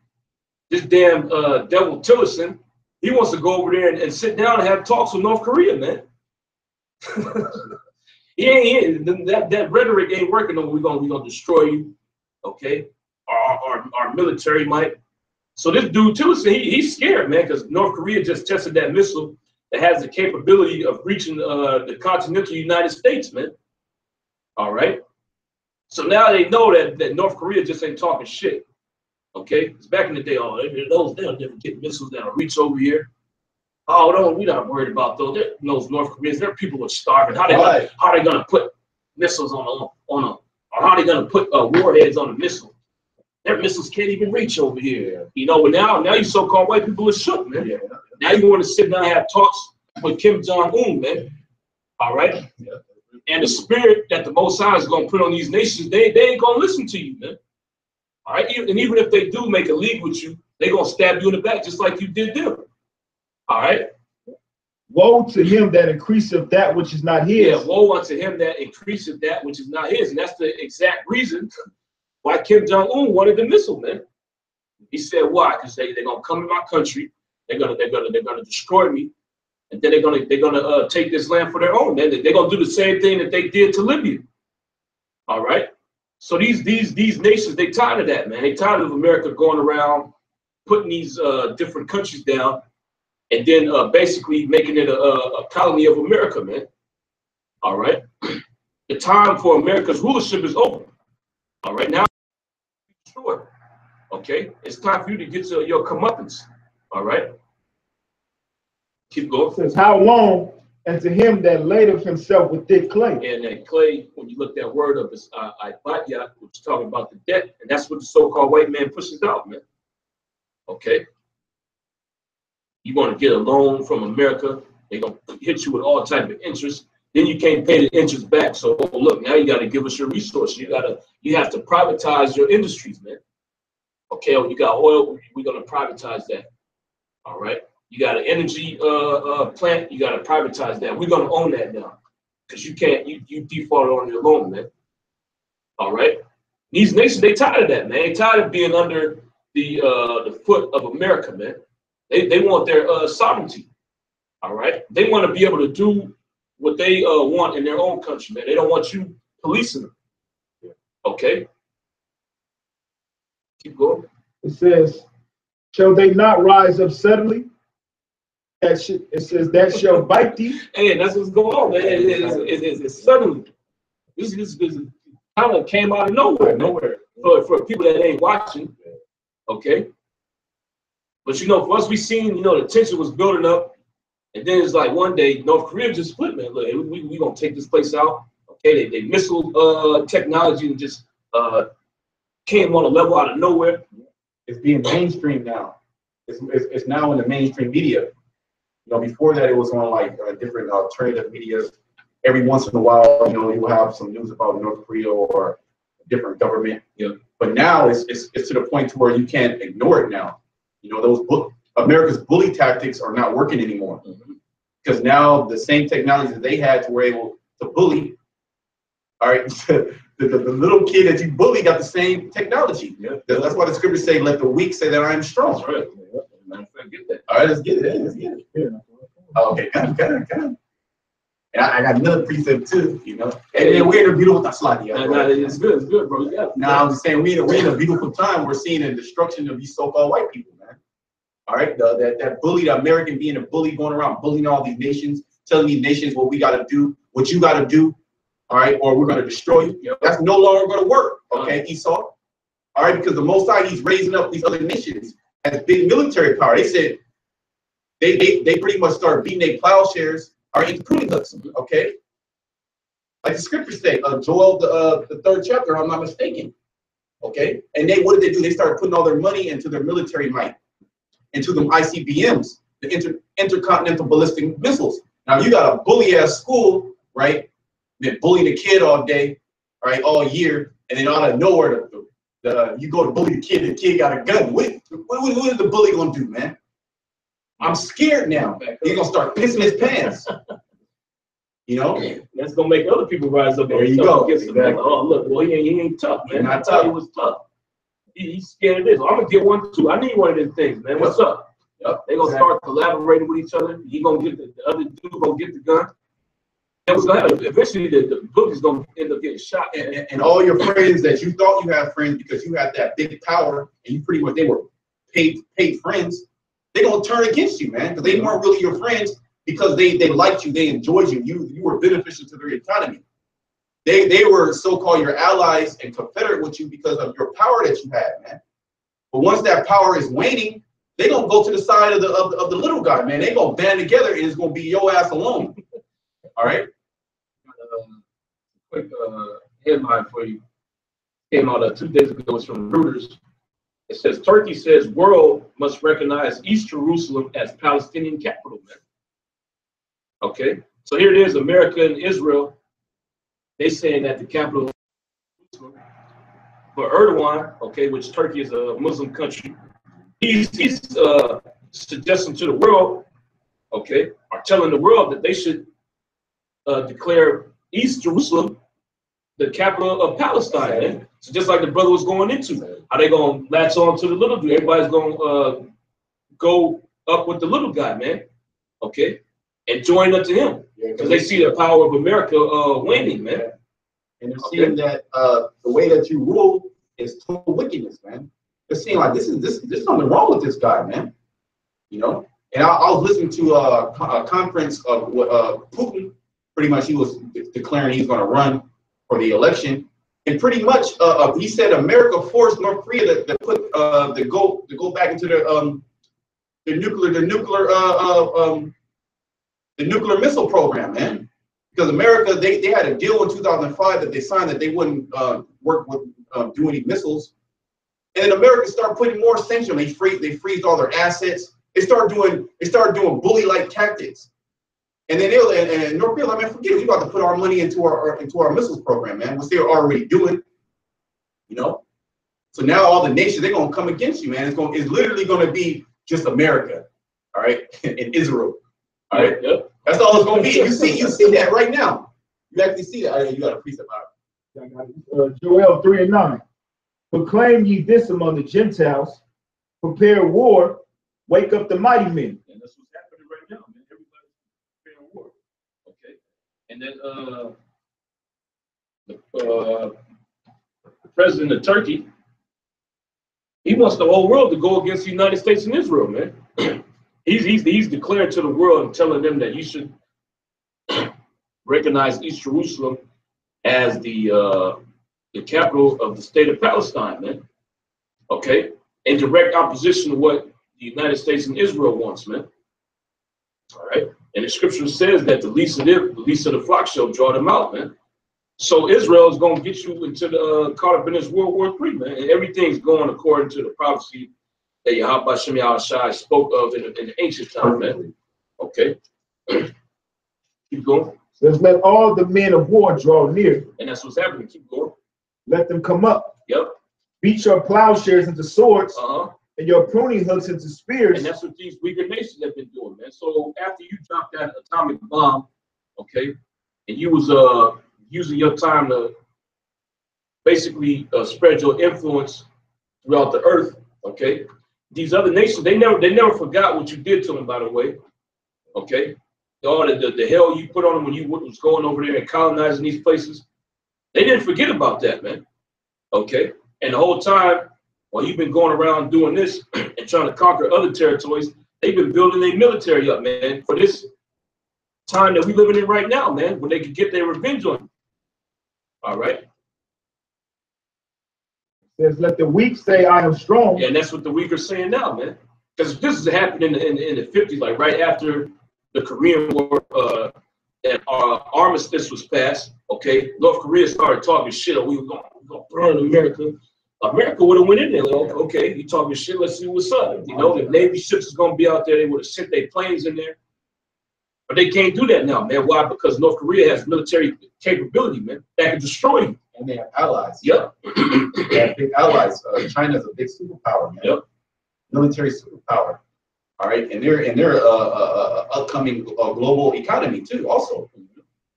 this damn devil Tillerson, he wants to go over there and sit down and have talks with North Korea, man. That rhetoric ain't working no more. We're gonna destroy you, okay? Our military might. So this dude Tillerson, he's scared, man, because North Korea just tested that missile that has the capability of reaching the continental United States, man. All right. So now they know that North Korea just ain't talking shit. Okay, because back in the day, they'll never get missiles that'll reach over here. Oh no, we're not worried about those North Koreans. Their people are starving. How they gonna put missiles on or how they gonna put warheads on a missile? Their missiles can't even reach over here. You know, but now you so-called white people are shook, man. Yeah. Now you want to sit down and have talks with Kim Jong-un, man. All right. Yeah. And the spirit that the Most High is gonna put on these nations, they ain't gonna listen to you, man. All right, and even if they do make a league with you, they're going to stab you in the back just like you did them. All right? Woe to him that increaseth that which is not his. Yeah, woe unto him that increaseth that which is not his. And that's the exact reason why Kim Jong-un wanted the missile, man. He said, why? Because they're going to come in my country, they're gonna destroy me, and then they're gonna take this land for their own. They're going to do the same thing that they did to Libya. All right? So these nations, they tired of that, man. They tired of America going around putting these different countries down and then basically making it a colony of America, man. All right. The time for America's rulership is over. All right. Now, sure. Okay. It's time for you to get to your comeuppance. All right. Keep going. It says, how long? And to him that laid of himself with thick clay. And that clay, when you look that word up, is Ibadyat, which is talking about the debt. And that's what the so-called white man pushes out, man. Okay? You're going to get a loan from America. They're going to hit you with all type of interest. Then you can't pay the interest back. So, look, now you got to give us your resources. You have to privatize your industries, man. Okay, well, you got oil, we're going to privatize that. All right? You got an energy plant, you got to privatize that. We're going to own that now because you can't, you defaulted on your loan, man. All right. These nations, they tired of that, man. They tired of being under the foot of America, man. They want their sovereignty. All right, they want to be able to do what they want in their own country, man. They don't want you policing them. Okay, keep going. It says, shall they not rise up suddenly? It says, that shall bite thee. Hey, that's what's going on, man. It's suddenly. This kind of came out of nowhere, man. For people that ain't watching, okay. But for us, we seen, the tension was building up, and then it's like one day North Korea just split, man. Look, we gonna take this place out. Okay, they missile technology and just came on a level out of nowhere. It's being mainstream now. It's now in the mainstream media. Before that, it was on like different alternative media. Every once in a while, you will have some news about North Korea or a different government. Yeah. But now it's to the point to where you can't ignore it now. America's bully tactics are not working anymore. Because now the same technology that they had to were able to bully. All right, the little kid that you bully got the same technology. Yeah. That's why the scriptures say, "Let the weak say that I am strong." That's right. Get that. All right, let's get it. Let's get it. Yeah. Okay, good. And I got another precept too, And then we're in a beautiful time. It's good, bro. Yeah. Now I'm just saying we're in a beautiful time. We're seeing the destruction of these so-called white people, man. All right, that bully, the American being a bully, going around bullying all these nations, telling these nations what we got to do, what you got to do. All right, or we're going to destroy you. Yep. That's no longer going to work. Okay, Esau. All right, because the Most High, he's raising up these other nations as big military power. They said they pretty much start beating their plowshares into pruning hooks. Okay, like the scriptures say, Joel the 3rd chapter, if I'm not mistaken. Okay, and what did they do? They started putting all their money into their military might, into them ICBMs, the intercontinental ballistic missiles. Now you got a bully ass school, right? Been bullying a kid all day, right, all year, and then out of nowhere, you go to bully the kid got a gun. What is the bully gonna do, man? I'm scared now. He's gonna start pissing his pants. That's gonna make other people rise up. There you go. Exactly. Oh, look, well, he ain't tough, man. Not tough. He was tough. He's scared of this. I'm gonna get one too. I need one of these things, man. What's up? Yep. They gonna start collaborating with each other. He gonna get the other dude gonna get the gun. And what's gonna happen? Eventually, the book is gonna end up getting shot. And all your friends that you thought you had friends because you had that big power, and you pretty much they were paid friends. They're gonna turn against you, man, because they weren't really your friends because they liked you, they enjoyed you, you were beneficial to their economy. They were so-called your allies and confederate with you because of your power that you had, man. But once that power is waning, they're gonna go to the side of the little guy, man. They're gonna band together and it's gonna be your ass alone. All right. Quick headline for you. Came out 2 days ago. It's from Reuters. It says Turkey says world must recognize East Jerusalem as Palestinian capital, man. Okay, so here it is, America and Israel. They saying that the capital of Jerusalem for Erdogan, okay, which Turkey is a Muslim country, he's suggesting to the world, okay, or telling the world that they should declare East Jerusalem the capital of Palestine. Man. So just like the brother was going into, how they gonna latch on to the little dude? Everybody's gonna go up with the little guy, man. Okay, and join up to him because they see the power of America waning, man. And they're seeing that the way that you rule is total wickedness, man. They're seeing like this is something wrong with this guy, man. And I was listening to a conference of Putin. Pretty much, he was declaring he's going to run for the election, and pretty much he said America forced North Korea to go back into the nuclear missile program, man. Because America, they had a deal in 2005 that they signed that they wouldn't work with do any missiles, and then America started putting more sanctions. They freeze all their assets. They started doing bully-like tactics. And then and North Korea, man, forget it. We about to put our money into our missiles program, man, which they're already doing. So now all the nations, they're gonna come against you, man. It's literally gonna be just America, all right, and Israel, all right. Yep. That's all it's gonna be. You see that right now. You actually see that. You got a precept about it. Joel 3:9. Proclaim ye this among the Gentiles. Prepare war. Wake up the mighty men. And that's what's happening right now, man. Everybody's and then the president of Turkey, he wants the whole world to go against the United States and Israel, man. he's declaring to the world and telling them that you should recognize East Jerusalem as the capital of the state of Palestine, man. Okay, in direct opposition to what the United States and Israel wants, man. All right, and the scripture says that the least of the flock shall draw them out, man. So Israel is going to get you into the caught up in this World War III, man, and everything's going according to the prophecy that Yahweh Shem Yahushai spoke of in the ancient time, man. Okay, keep going. Says, let all the men of war draw near. And that's what's happening. Keep going. Let them come up. Yep. Beat your plowshares into swords, and your pruning hooks into spears. And that's what these weaker nations have been doing, man. So after you dropped that atomic bomb, okay, and you was using your time to basically spread your influence throughout the earth, okay, these other nations, they never forgot what you did to them, by the way, okay. All the hell you put on them when you was going over there and colonizing these places, they didn't forget about that, man. Okay, and the whole time while you've been going around doing this and trying to conquer other territories, they've been building their military up, man, for this time that we living in right now, man, when they could get their revenge on you. All right. Says, let the weak say, I am strong. Yeah, and that's what the weak are saying now, man. Because this is happening in the 50s, like right after the Korean War, that armistice was passed. Okay, North Korea started talking shit. Oh, we were going to burn America. America would have went in there. Like, okay, you talking shit? Let's see what's up. You know, the Navy ships is going to be out there. They would have sent their planes in there. But they can't do that now, man. Why? Because North Korea has military capability, man, that can destroy you. And they have allies. Yep. They have big allies. China's a big superpower, man. Yep. Military superpower. All right, and they're upcoming global economy too, also.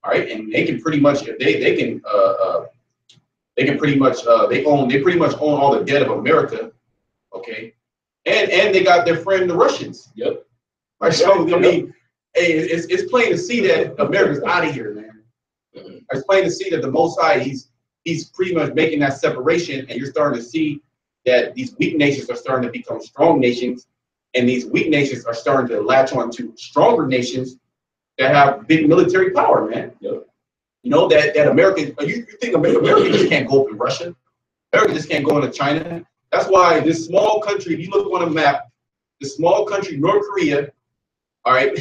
All right, and they can pretty much they pretty much own all the debt of America. Okay, and they got their friend the Russians. Yep. All right, so I mean, hey, it's plain to see that America's out of here, man. It's plain to see that the Most High, he's pretty much making that separation, and you're starting to see that these weak nations are starting to become strong nations, and these weak nations are starting to latch on to stronger nations that have big military power, man. Yep. You know, that America, you think America just can't go up in Russia? America just can't go into China. That's why this small country, if you look on a map, the small country, North Korea, all right,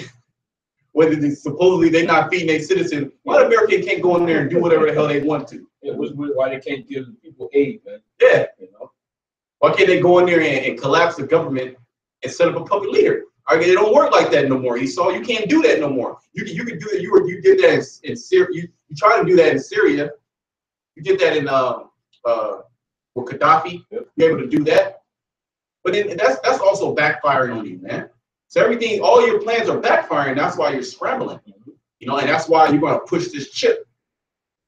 whether supposedly they're not feeding their citizens, why the American can't go in there and do whatever the hell they want to? Yeah, why they can't give people aid, man. Yeah. You know? Why can't they go in there and collapse the government and set up a puppet leader? All right, it don't work like that no more. You can't do that no more. You can do that. You did that in Syria. You try to do that in Syria. You did that in with Gaddafi. Yep. You're able to do that. But then that's also backfiring on you, man. So everything, all your plans are backfiring. That's why you're scrambling. You know, and that's why you're going to push this chip.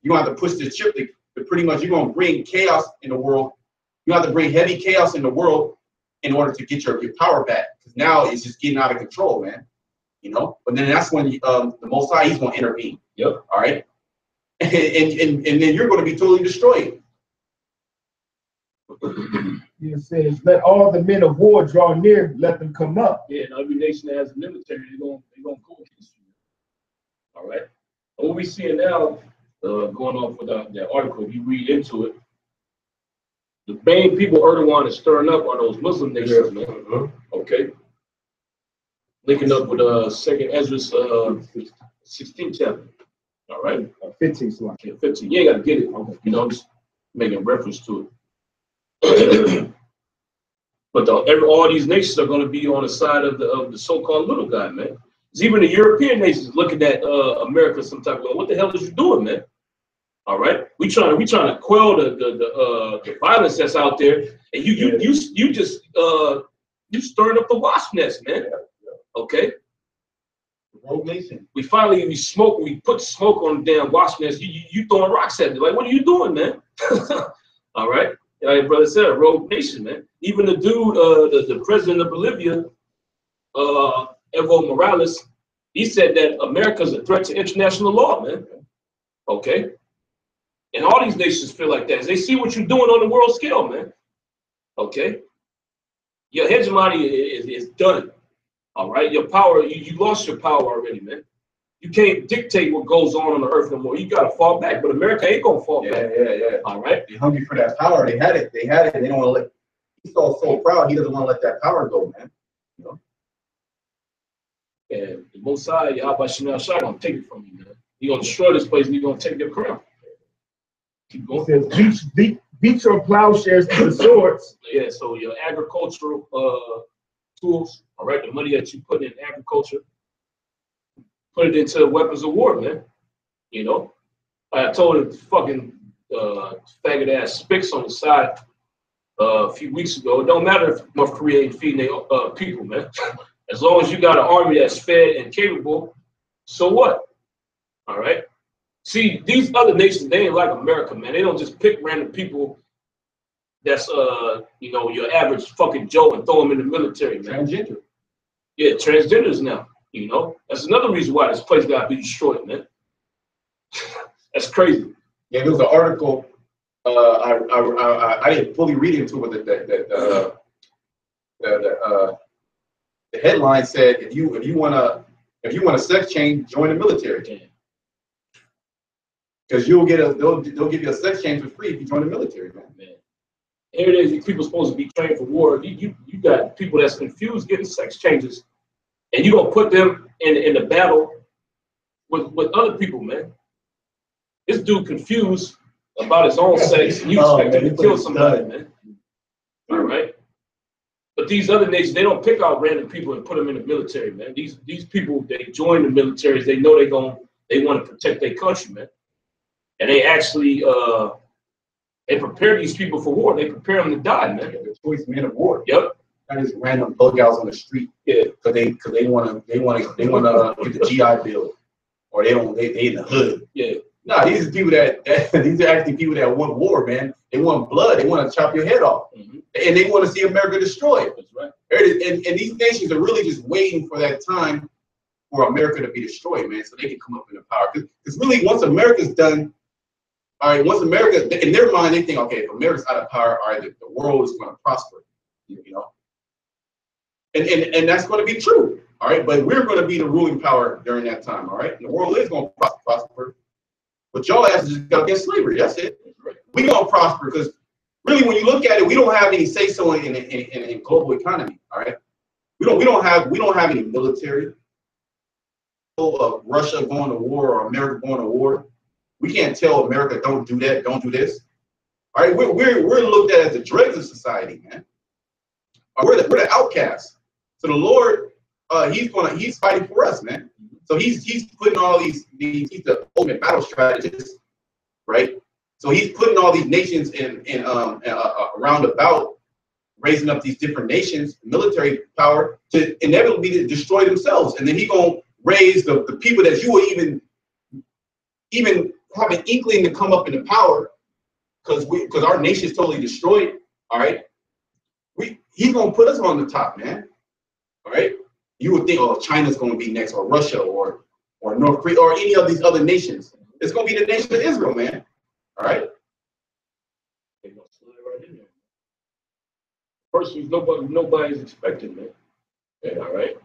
You're going to have to push this chip to pretty much, you're going to bring chaos in the world. You have to bring heavy chaos in the world in order to get your power back. Because now it's just getting out of control, man. You know, but then that's when the Most High, he's going to intervene. Yep. All right. And then you're going to be totally destroyed. It says, let all the men of war draw near, let them come up. Yeah, and every nation that has a military, they're gonna go against you. All right. What we see now, going off with that article, if you read into it, the main people Erdogan is stirring up are those Muslim nations, man. Okay. Linking up with 2nd Ezra 16 chapter. All right. 15 slide. Okay, 15. You ain't got to get it. You know, just making reference to it. But all these nations are going to be on the side of the so-called little guy, man. It's even the European nations looking at America some type of, what the hell is you doing, man? All right, we trying to quell the violence that's out there, and you just stirring up the wasp nest, man. Okay. Rogue nation. We put smoke on the damn wasp nest. You throwing rocks at me, like, what are you doing, man? All right. Like brother said, a rogue nation, man. Even the dude, the president of Bolivia, Evo Morales, he said that America is a threat to international law, man. Okay? And all these nations feel like that. They see what you're doing on the world scale, man. Okay? Your hegemony is done. All right? Your power, you lost your power already, man. You can't dictate what goes on the earth no more. You got to fall back. But America ain't going to fall back. Yeah. All right? They're hungry for that power. They had it. They don't want to let. He's so proud. He doesn't want to let that power go, man. You know? And the Most High, Yahweh Shemel Shai, going to take it from you, man. He's going to destroy this place and he's going to take your crown. Keep going. It says, beat your plowshares to the swords. Yeah, so your agricultural tools, all right, the money that you put in agriculture, put it into weapons of war, man. You know, I told the fucking faggot ass spics on the side a few weeks ago. It don't matter if North Korea ain't feeding their people, man. As long as you got an army that's fed and capable, so what? All right. See, these other nations, they ain't like America, man. They don't just pick random people that's you know, your average fucking Joe and throw them in the military, man. Transgender. Yeah, transgenders now. You know, that's another reason why this place got to be destroyed, man. That's crazy. Yeah, there was an article. I didn't fully read into it. The headline said, if you want a sex change, join the military. Because they'll give you a sex change for free if you join the military, man. Here it is. These people supposed to be trained for war. You got people that's confused getting sex changes, and you gonna put them in the battle with other people, man. This dude confused about his own sex, and you expect him to kill somebody, man. All right. But these other nations, they don't pick out random people and put them in the military, man. These people, they join the militaries. They know they want to protect their country, man. And they actually they prepare these people for war. They prepare them to die, man. The choice men of war. Yep. Not just random bug outs on the street. Yeah. Because they want to get the GI Bill, or they in the hood. Yeah. Nah, these are people these are actually people that want war, man. They want blood. They want to chop your head off, and they want to see America destroyed. That's right. And these nations are really just waiting for that time for America to be destroyed, man, so they can come up in the power. Because really, once America's done, all right, once America, in their mind, they think, okay, if America's out of power, all right, the world is going to prosper, you know. And that's going to be true, all right. But we're going to be the ruling power during that time, all right. And the world is going to prosper. But y'all asses just got against slavery. That's it. We gonna prosper because really, when you look at it, we don't have any say so in global economy. All right, we don't have any military. Of Russia going to war or America going to war, we can't tell America don't do that, don't do this. All right, we're looked at as the dregs of society, man. We're the outcasts. So the Lord, he's fighting for us, man. So he's putting all he's the ultimate battle strategist, right? So he's putting all these nations in around about, raising up these different nations, military power, to inevitably destroy themselves. And then he gonna raise the people that you will even have an inkling to come up into power, because our nation is totally destroyed. All right, he's gonna put us on the top, man. All right. You would think, oh, China's going to be next, or Russia, or North Korea, or any of these other nations. It's going to be the nation of Israel, man. All right. First, nobody's expecting, man. Yeah, all right.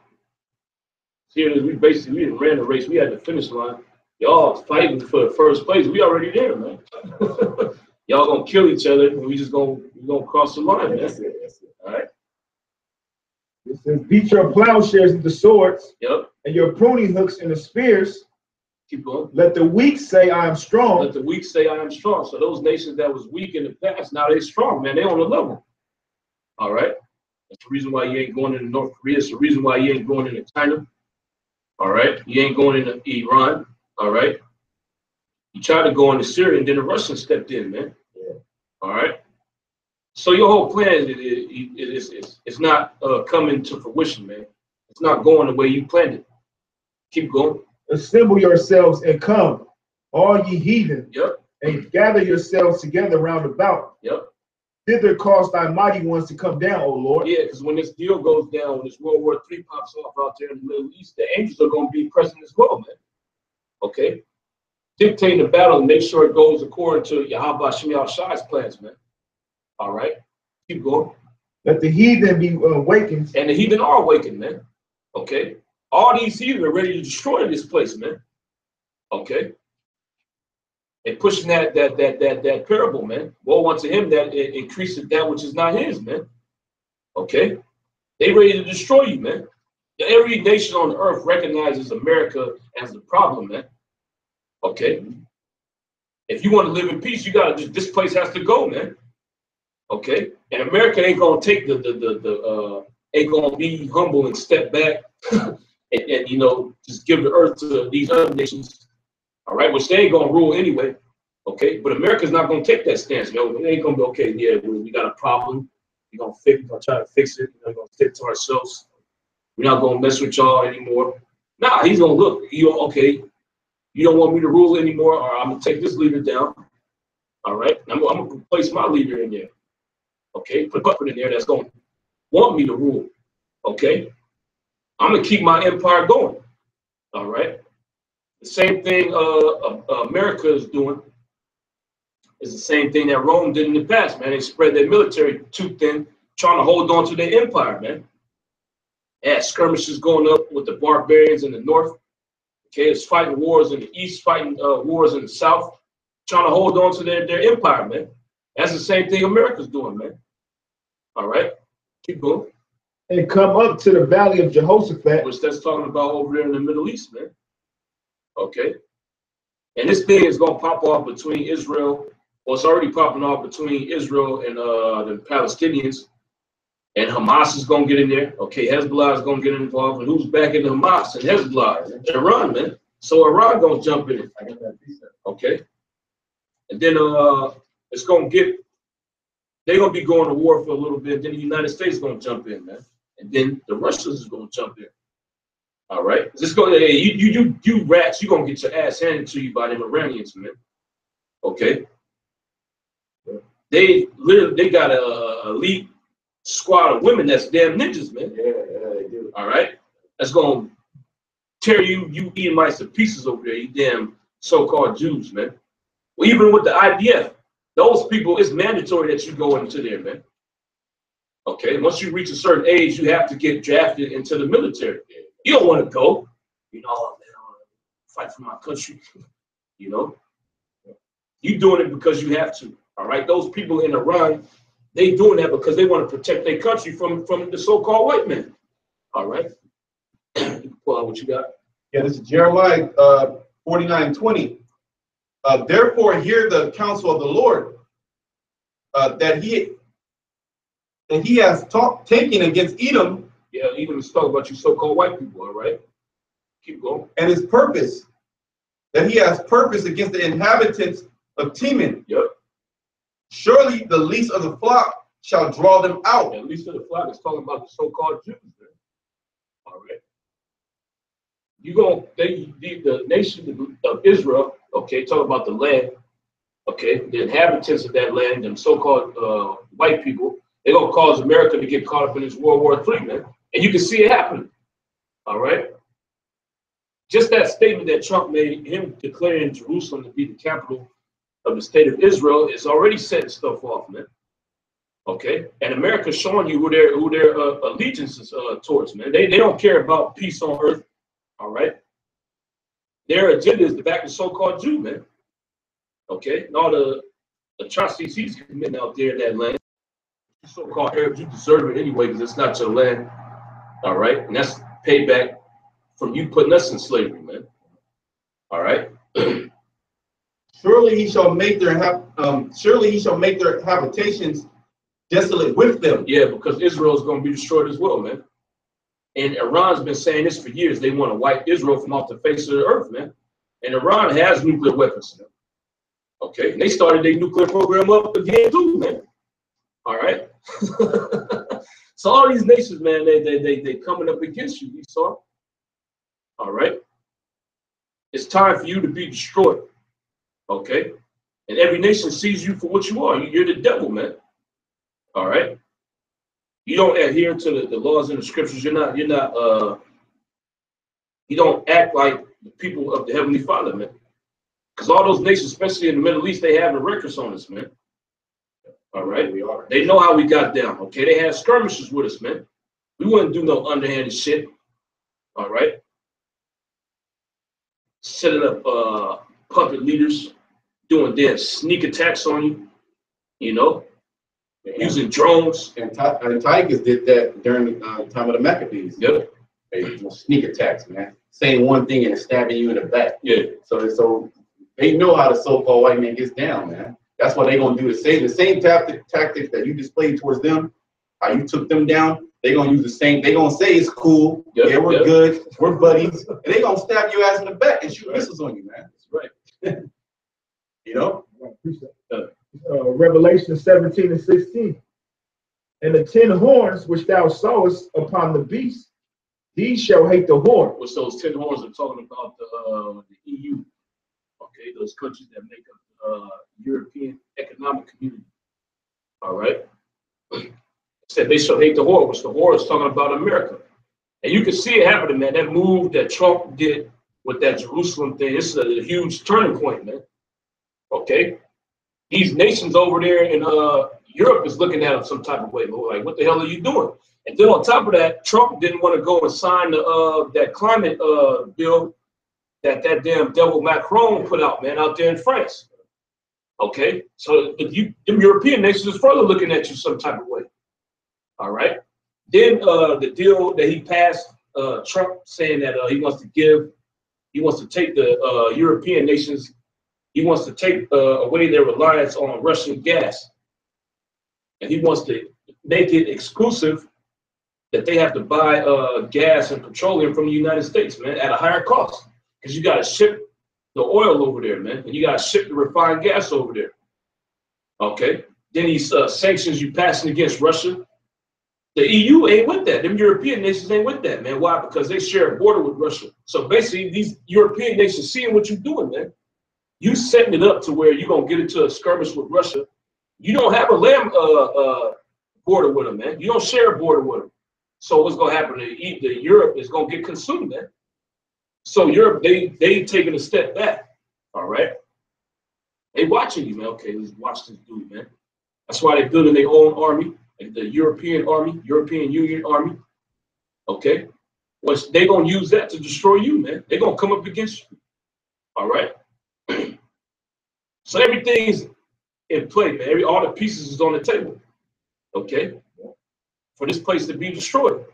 See, we didn't ran the race. We had the finish line. Y'all fighting for the first place. We already there, man. Y'all gonna kill each other, and we gonna cross the line, man. That's it. All right. It says, beat your plowshares into swords, yep, and your pruning hooks into spears. Keep going. Let the weak say, I am strong. Let the weak say, I am strong. So those nations that was weak in the past, now they're strong, man. They on the level. All right. That's the reason why you ain't going into North Korea. It's the reason why you ain't going into China. All right. You ain't going into Iran. All right. You tried to go into Syria, and then the Russians stepped in, man. Yeah. All right. So your whole plan is not coming to fruition, man. It's not going the way you planned it. Keep going. Assemble yourselves and come, all ye heathen. Yep. And gather yourselves together round about. Yep. Thither cause thy mighty ones to come down, O Lord. Yeah, because when this deal goes down, when this World War III pops off out there in the Middle East, the angels are going to be present as well, man. Okay. dictating the battle and make sure it goes according to Yahweh Shem Shai's plans, man. All right, keep going. Let the heathen be awakened. And the heathen are awakened, man. Okay, all these heathen are ready to destroy this place, man. Okay, and pushing that parable, man. Woe unto him that increases that which is not his, man. Okay, they ready to destroy you, man. Every nation on the earth recognizes America as the problem, man. Okay, if you want to live in peace, you gotta just, this place has to go, man. Okay, and America ain't gonna take ain't gonna be humble and step back and you know just give the earth to these other nations. All right, which they ain't gonna rule anyway. Okay, but America's not gonna take that stance, yo. It ain't gonna be okay. Yeah, we got a problem. We're gonna try to fix it. We're gonna stick to ourselves. We're not gonna mess with y'all anymore. Nah, he's gonna look. Okay, you don't want me to rule anymore, or I'm gonna take this leader down. All right, I'm gonna place my leader in there. Okay, put a puppet in there that's gonna want me to rule. Okay, I'm gonna keep my empire going. All right, the same thing America is doing is the same thing that Rome did in the past, man. They spread their military too thin, trying to hold on to their empire, man. They had skirmishes going up with the barbarians in the north. Okay, it's fighting wars in the east, fighting wars in the south, trying to hold on to their empire, man. That's the same thing America's doing, man. All right, keep going. And come up to the valley of Jehoshaphat. Which that's talking about over there in the Middle East, man. Okay. And this thing is going to pop off between Israel, or it's already popping off between Israel and the Palestinians. And Hamas is going to get in there. Okay, Hezbollah is going to get involved. And who's backing Hamas and Hezbollah? Iran, man. So Iran going to jump in it. Okay. And then it's going to get, they're going to be going to war for a little bit. Then the United States is going to jump in, man. And then the Russians is going to jump in. All right. This going to, you rats, you're going to get your ass handed to you by them Iranians, man. Okay. They got a elite squad of women that's damn ninjas, man. Yeah, they do. All right. That's going to tear you Edomites to pieces over there, you damn so-called Jews, man. Well, even with the IDF, those people, it's mandatory that you go into there, man. Okay, once you reach a certain age, you have to get drafted into the military. You don't want to go, you know, man, I want to fight for my country, you know. You doing it because you have to, all right? Those people in Iran, they doing that because they want to protect their country from the so-called white men, all right? You can pull out what you got. Yeah, this is Jeremiah 49:20. Therefore, hear the counsel of the Lord that he has taken against Edom. Yeah, Edom is talking about you so-called white people, all right? Keep going. And his purpose, that he has purpose against the inhabitants of Teman. Yep. Surely the least of the flock shall draw them out. Yeah, least of the flock is talking about the so-called Jews, man. All right. The nation of Israel, okay, talk about the land, okay, the inhabitants of that land, them so-called white people, they're going to cause America to get caught up in this World War III, man. And you can see it happening, all right? Just that statement that Trump made, him declaring Jerusalem to be the capital of the state of Israel, is already setting stuff off, man. Okay? And America's showing you who their allegiance is towards, man. They don't care about peace on earth, all right? Their agenda is to back the so-called Jew, man. Okay? And all the atrocities he's committing out there in that land, so-called Arabs, you deserve it anyway because it's not your land. All right, and that's payback from you putting us in slavery, man. All right. Surely he shall make their habitations desolate with them. Yeah, because Israel is going to be destroyed as well, man. And Iran's been saying this for years. They want to wipe Israel from off the face of the earth, man. And Iran has nuclear weapons, man. Okay, and they started their nuclear program up again too, man. All right. So all these nations, man, they coming up against you, Esau. All right. It's time for you to be destroyed. Okay. And every nation sees you for what you are. You're the devil, man. All right. You don't adhere to the laws and the scriptures. You don't act like the people of the Heavenly Father, man. Because all those nations, especially in the Middle East, they have the records on us, man. All right, we are. They know how we got down. Okay, they had skirmishes with us, man. We wouldn't do no underhanded shit. All right, setting up puppet leaders, doing their sneak attacks on you. You know, using drones. And Tigers did that during the time of the Maccabees. Yep. They sneak attacks, man. Saying one thing and stabbing you in the back. Yeah. So they know how the so-called white man gets down, man. That's what they're gonna do. The same tactics that you displayed towards them, how you took them down. They're gonna use the same. They're gonna say it's cool. Yep, yeah, we're good. We're buddies. And they're gonna stab your ass in the back and shoot missiles on you, man. That's right. You know. Revelation 17 and 16. And the 10 horns which thou sawest upon the beast, these shall hate the whore. What's those 10 horns are talking about the EU? Okay, those countries that make up European Economic Community. All right. It said they shall hate the whore, which the whore is talking about America. And you can see it happening, man. That move that Trump did with that Jerusalem thing, this is a huge turning point, man. Okay. These nations over there in Europe is looking at them some type of way. Like, what the hell are you doing? And then on top of that, Trump didn't want to go and sign that climate bill that damn devil Macron put out, man, out there in France. Okay, so them European nations is further looking at you some type of way. All right. Then the deal that he passed, Trump saying that he wants to take the European nations. He wants to take away their reliance on Russian gas. And he wants to make it exclusive that they have to buy gas and petroleum from the United States, man, at a higher cost. Because you got to ship the oil over there, man. And you got to ship the refined gas over there. Okay. Then these sanctions you passing against Russia. The EU ain't with that. Them European nations ain't with that, man. Why? Because they share a border with Russia. So basically, these European nations seeing what you're doing, man. You setting it up to where you're going to get into a skirmish with Russia. You don't have a land border with them, man. You don't share a border with them. So what's going to happen? Europe is going to get consumed, man. So Europe, they taking a step back, all right? They watching you, man. Okay, let's watch this dude, man. That's why they're building their own army, like the European army, European Union army, okay? Which they're going to use that to destroy you, man. They're going to come up against you, all right? So everything's in play, man. All the pieces is on the table, okay? For this place to be destroyed.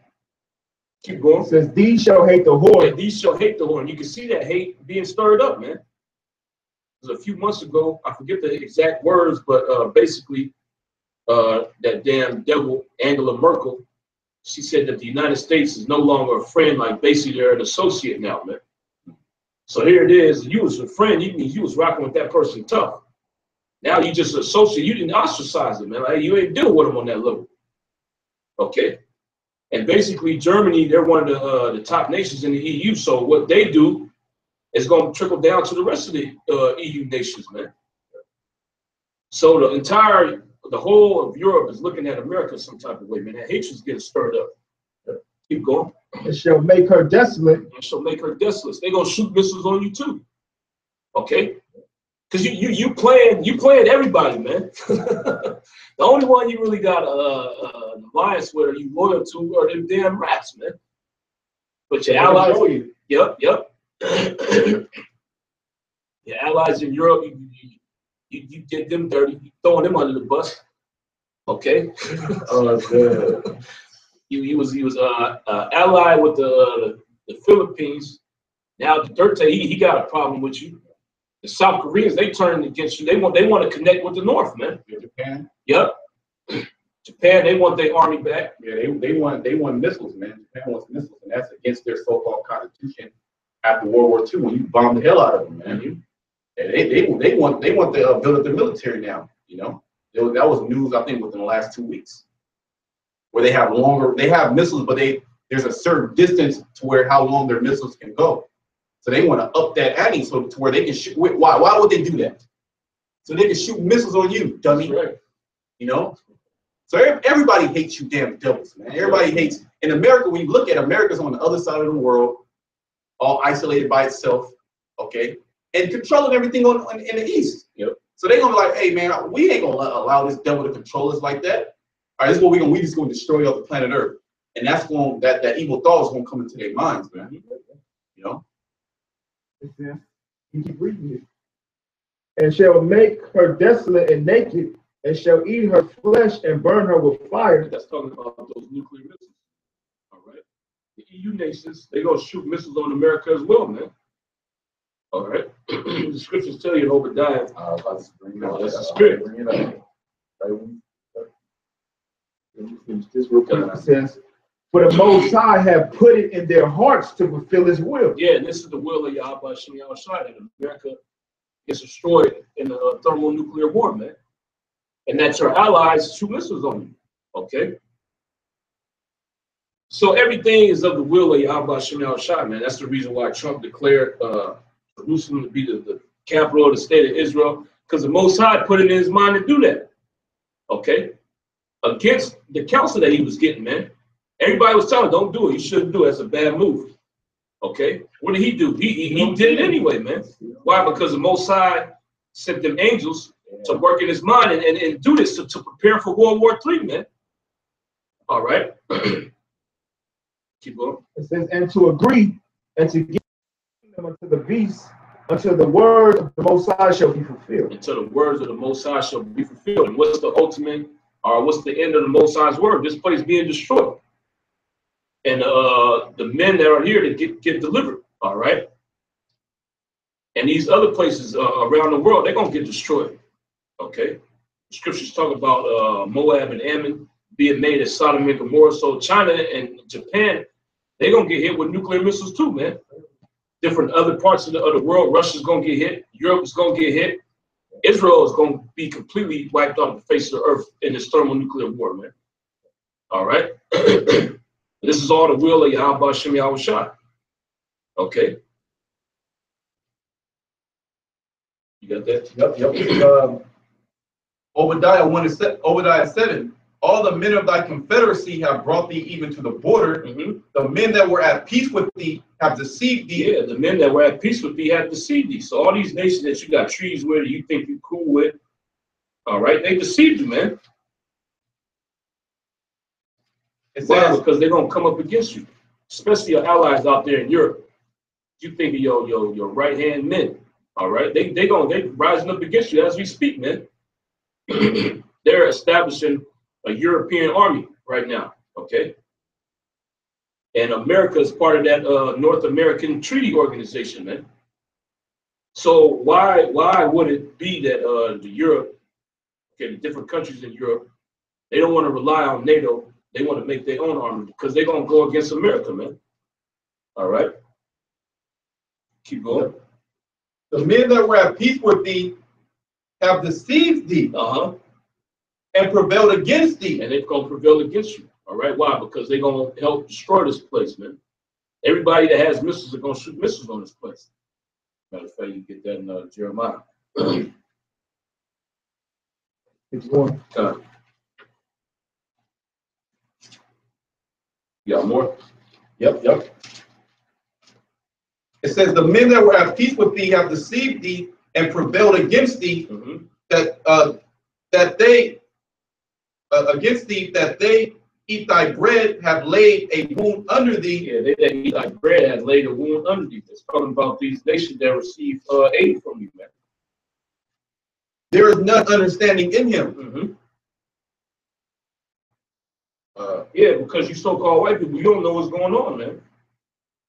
Keep going. It says, these shall hate the whore. Yeah, these shall hate the whore. And you can see that hate being stirred up, man. Because a few months ago, I forget the exact words, but basically, that damn devil, Angela Merkel, she said that the United States is no longer a friend, like basically they're an associate now, man. So here it is, you was a friend, you was rocking with that person tough. Now you just associate, you didn't ostracize them, man. Like, you ain't dealing with them on that level. Okay. And basically Germany, they're one of the top nations in the EU. So what they do is going to trickle down to the rest of the EU nations, man. So the whole of Europe is looking at America some type of way, man. That hatred's getting stirred up. Keep going. It shall make her desolate. It shall make her desolate. They're gonna shoot missiles on you too. Okay? Because you playing everybody, man. The only one you really got an alliance with, or you loyal to, are them damn rats, man. But your allies, yep. Your allies in Europe, you get them dirty, you throwing them under the bus. Okay. Oh, good. He was allied with the Philippines. Now Duterte, he got a problem with you. The South Koreans, they turned against you. They want to connect with the North, man. Japan. Yep. Japan, they want their army back. Yeah, they want missiles, man. Japan wants missiles, and that's against their so-called constitution after World War II when you bombed the hell out of them, man. Mm-hmm. And they want to build up the military now. You know, that was news I think within the last 2 weeks, where they have missiles, but there's a certain distance to where how long their missiles can go. So they want to up that ante so to where they can shoot. Why would they do that? So they can shoot missiles on you, dummy. That's right. You know. So everybody hates you, damn devils, man. Everybody hates. In America, when you look at America's on the other side of the world, all isolated by itself. Okay. and controlling everything in the East. Yep. So they're gonna be like, hey man, we ain't gonna allow this devil to control us like that. All right, this is what we just gonna destroy all the planet Earth. And that's going that evil thought is gonna come into their minds, man. You know? Yeah. You keep reading it. And shall make her desolate and naked, and shall eat her flesh and burn her with fire. That's talking about those nuclear missiles. All right. The EU nations, they're gonna shoot missiles on America as well, man. All right. The scriptures tell you in Obadiah. That's the spirit. This real quick. It says, for the Most High have put it in their hearts to fulfill His will. Yeah, and this is the will of Yahweh Hashem Yahushua, that America gets destroyed in the thermonuclear war, man. And that your allies shoot missiles on you. Okay? So everything is of the will of Yahweh Hashem Yahushua, man. That's the reason why Trump declared Jerusalem to be the capital of the state of Israel, because the Most High put it in his mind to do that. Okay? Against the counsel that he was getting, man. Everybody was telling him, don't do it. You shouldn't do it. That's a bad move. Okay? What did he do? He did it anyway, man. Why? Because the Most High sent them angels to work in his mind and do this to prepare for World War III, man. All right? Keep going. It says, and to agree and to give them unto the beast until the word of the Most High shall be fulfilled. Until the words of the Most High shall be fulfilled. And what's the ultimate, or what's the end of the Most High's word? This place being destroyed. And the men that are here to get delivered, all right? And these other places around the world, they're going to get destroyed, okay? The scriptures talk about Moab and Ammon being made as Sodom and Gomorrah. So China and Japan, they're going to get hit with nuclear missiles too, man. Different other parts of the world, Russia's going to get hit. Europe is going to get hit. Israel is going to be completely wiped off the face of the earth in this thermonuclear war, man. All right? This is all the will of Yahweh Hashem Yahushua. Okay? You got that? Yep. Obadiah 7. All the men of thy confederacy have brought thee even to the border. Mm-hmm. The men that were at peace with thee have deceived thee. Yeah, the men that were at peace with thee have deceived thee. So all these nations that you got treaties with, you think you're cool with, all right, they deceived you, man. Why? Because they're gonna come up against you, especially your allies out there in Europe. You think of your right hand men, all right? They rising up against you as we speak, man. They're establishing a European army right now, okay? And America is part of that North American Treaty Organization, man. So why would it be that the Europe, okay, the different countries in Europe, they don't want to rely on NATO? They want to make their own army because they're going to go against America, man. All right. Keep going. The men that were at peace with thee have deceived thee and prevailed against thee. And they're going to prevail against you. All right. Why? Because they're going to help destroy this place, man. Everybody that has missiles are going to shoot missiles on this place. Matter of fact, you get that in Jeremiah. It's one. You got more? Yep. It says, the men that were at peace with thee have deceived thee and prevailed against thee, that they eat thy bread, have laid a wound under thee. Yeah, they that eat thy bread have laid a wound under thee. It's talking about these nations that receive aid from you, man. There is none understanding in him. Yeah, because you so-called white people, you don't know what's going on, man.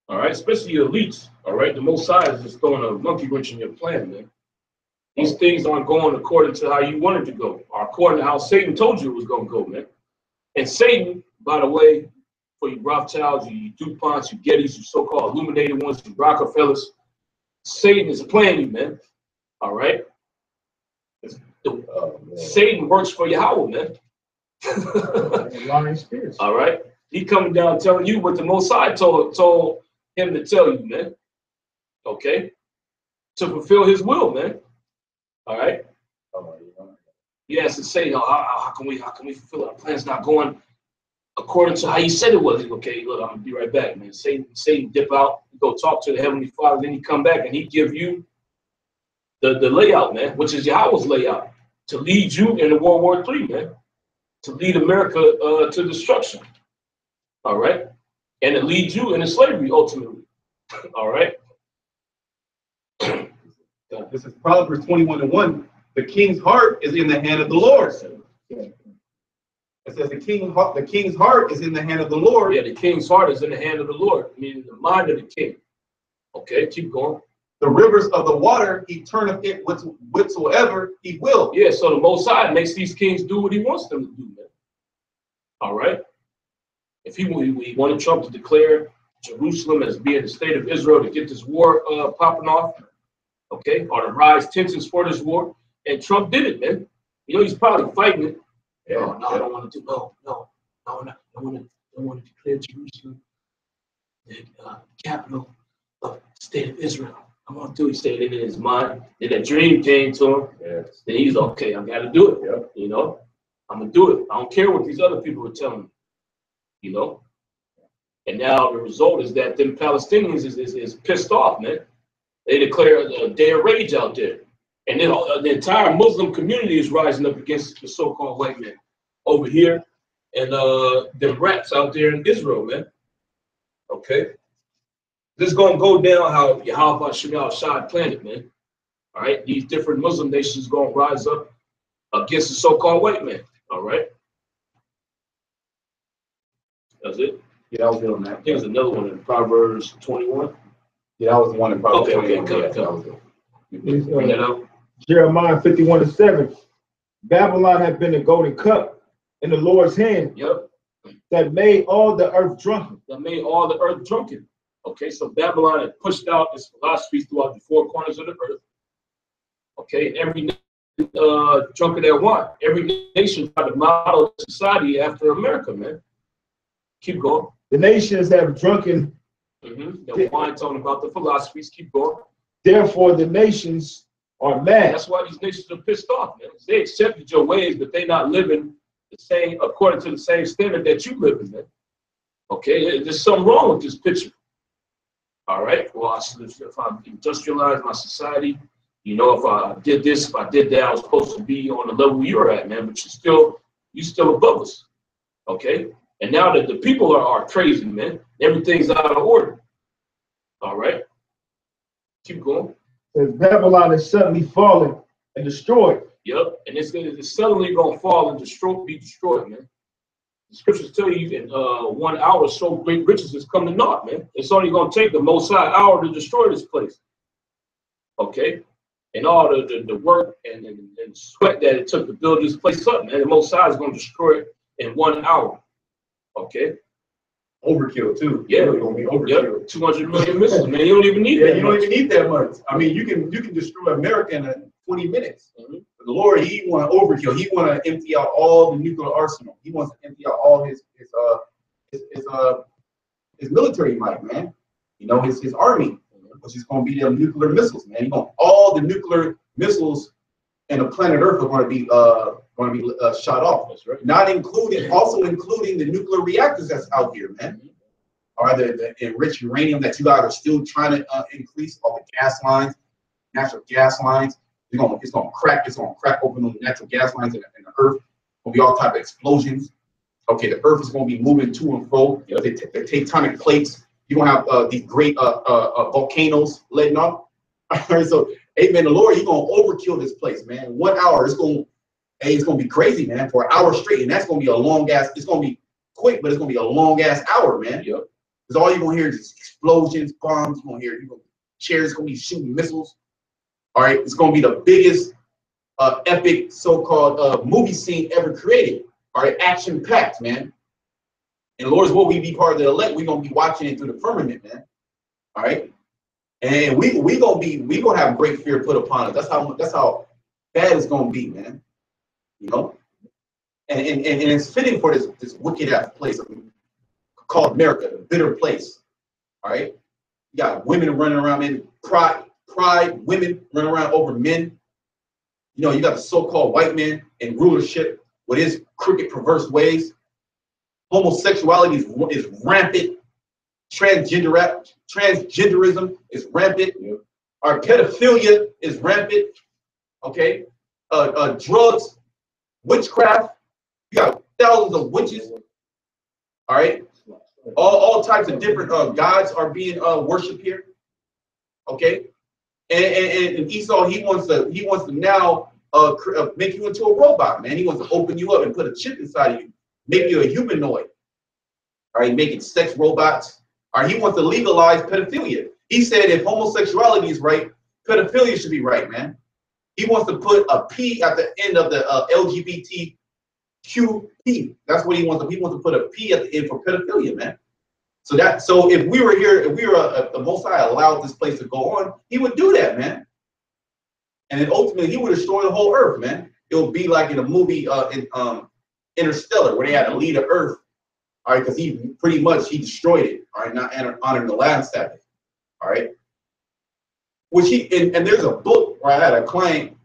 All right, especially your elites. All right, the Most High is just throwing a monkey wrench in your plan, man. These things aren't going according to how you wanted to go, or according to how Satan told you it was going to go, man. And Satan, by the way, for you Rothschilds, you DuPonts, you Gettys, you so-called illuminated ones, you Rockefellers, Satan is playing you, man. All right? Satan works for Yahweh, man. All right? He coming down telling you what the Most High told him to tell you, man. Okay? To fulfill his will, man. All right? He has to say, how can we fulfill our plans not going according to how you said it was? Okay, look, I'm gonna be right back, man. Satan dip out, go talk to the Heavenly Father, then he come back and he give you the layout, man, which is Yahweh's layout, to lead you into World War III, man, to lead America to destruction. All right, and it leads you into slavery ultimately. All right. This is Proverbs 21:1. The king's heart is in the hand of the Lord. It says the king's heart is in the hand of the Lord. Yeah, the king's heart is in the hand of the Lord, meaning the mind of the king. Okay, keep going. The rivers of the water, he turneth it whatsoever he will. Yeah, so the Most High makes these kings do what he wants them to do, man. All right. If he wanted Trump to declare Jerusalem as being the state of Israel to get this war popping off, okay, or to rise tensions for this war, and Trump did it, man. You know, he's probably fighting it. Yeah, no, I don't want to do no, I want to declare Jerusalem the capital of the state of Israel. I want to do it. He said it in his mind. Then that dream came to him. Yes. Then he's okay. I got to do it. Yep. You know, I'm gonna do it. I don't care what these other people are telling me. You know, and now the result is that them Palestinians is pissed off, man. They declare a day of rage out there, and then the entire Muslim community is rising up against the so-called white men over here, and the rats out there in Israel, man. Okay. This is going to go down how Yahweh Shai planned it, man. All right. These different Muslim nations going to rise up against the so-called white man. All right. That's it. Yeah, that was it on that. I think there's another one in Proverbs 21. Yeah, that was the one in Proverbs 21. Okay. Bring that out. Jeremiah 51:7. Babylon had been a golden cup in the Lord's hand. Yep. That made all the earth drunken. That made all the earth drunken. Okay, so Babylon had pushed out its philosophies throughout the four corners of the earth. Okay, and every drunk of their wine. Every nation tried to model society after America, man. Keep going. The nations have drunken. The wine talking about the philosophies. Keep going. Therefore, the nations are mad. That's why these nations are pissed off, man. They accepted your ways, but they're not living the same according to the same standard that you live in, man. Okay, there's something wrong with this picture. All right. Well, if I industrialize my society, you know, if I did this, if I did that, I was supposed to be on the level you're at, man. But you're still above us. Okay. And now that the people are crazy, man, everything's out of order. All right. Keep going. Says Babylon is suddenly fallen and destroyed. Yep. And it's suddenly going to fall and be destroyed, man. The scriptures tell you in 1 hour, so great riches has come to naught, man. It's only going to take the Most High hour to destroy this place. Okay? And all the work and sweat that it took to build this place up, man, the Most High is going to destroy it in 1 hour. Okay? Overkill, too. Yeah. It's going to be overkill. Yep. 200 million missiles, man. You don't even need that. You don't even need that much. I mean, you can destroy America in 20 minutes. The Lord, he want to overkill. He want to empty out all the nuclear arsenal. He wants to empty out all his military might, man. You know, his army, which is going to be them nuclear missiles, man. You know, all the nuclear missiles in the planet Earth are going to be shot off. That's right. Also including the nuclear reactors that's out here, man. Or the enriched uranium that you guys are still trying to increase, all the gas lines, natural gas lines. It's gonna crack open those natural gas lines in the earth. Gonna be all type of explosions. Okay, the earth is gonna be moving to and fro. You know, the tectonic plates. You're gonna have these great volcanoes letting off. So, amen. The Lord, He's gonna overkill this place, man. 1 hour, it's gonna be crazy, man, for an hour straight, and that's gonna be a long ass. It's gonna be quick, but it's gonna be a long ass hour, man. Yep. Because all you're gonna hear is explosions, bombs. You're gonna hear chairs gonna be shooting missiles. All right, it's going to be the biggest epic so-called movie scene ever created. All right, action-packed, man. And Lord's will we be part of the elect? We're going to be watching it through the firmament, man. All right, and we gonna have great fear put upon us. That's how bad it's going to be, man. You know, and it's fitting for this wicked ass place called America, the bitter place. All right, you got women running around, man, pride, women running around over men. You know, you got the so-called white man in rulership with his crooked, perverse ways. Homosexuality is rampant. Transgenderism is rampant. Yep. Our pedophilia is rampant. Okay, drugs, witchcraft. You got thousands of witches. All right, all types of different gods are being worshipped here. Okay, and Esau, he wants to now make you into a robot, man. He wants to open you up and put a chip inside of you, make you a humanoid. All right, making sex robots. All right, he wants to legalize pedophilia. He said if homosexuality is right, pedophilia should be right, man. He wants to put a P at the end of the LGBTQP. That's what he wants. He wants to put a P at the end for pedophilia, man. So if we were here, if the Most High allowed this place to go on, he would do that, man. And then ultimately, he would destroy the whole earth, man. It would be like in a movie in Interstellar, where they had to leave the earth, all right, because he destroyed it, all right, not honoring the last Sabbath, all right. Which and there's a book where I had a client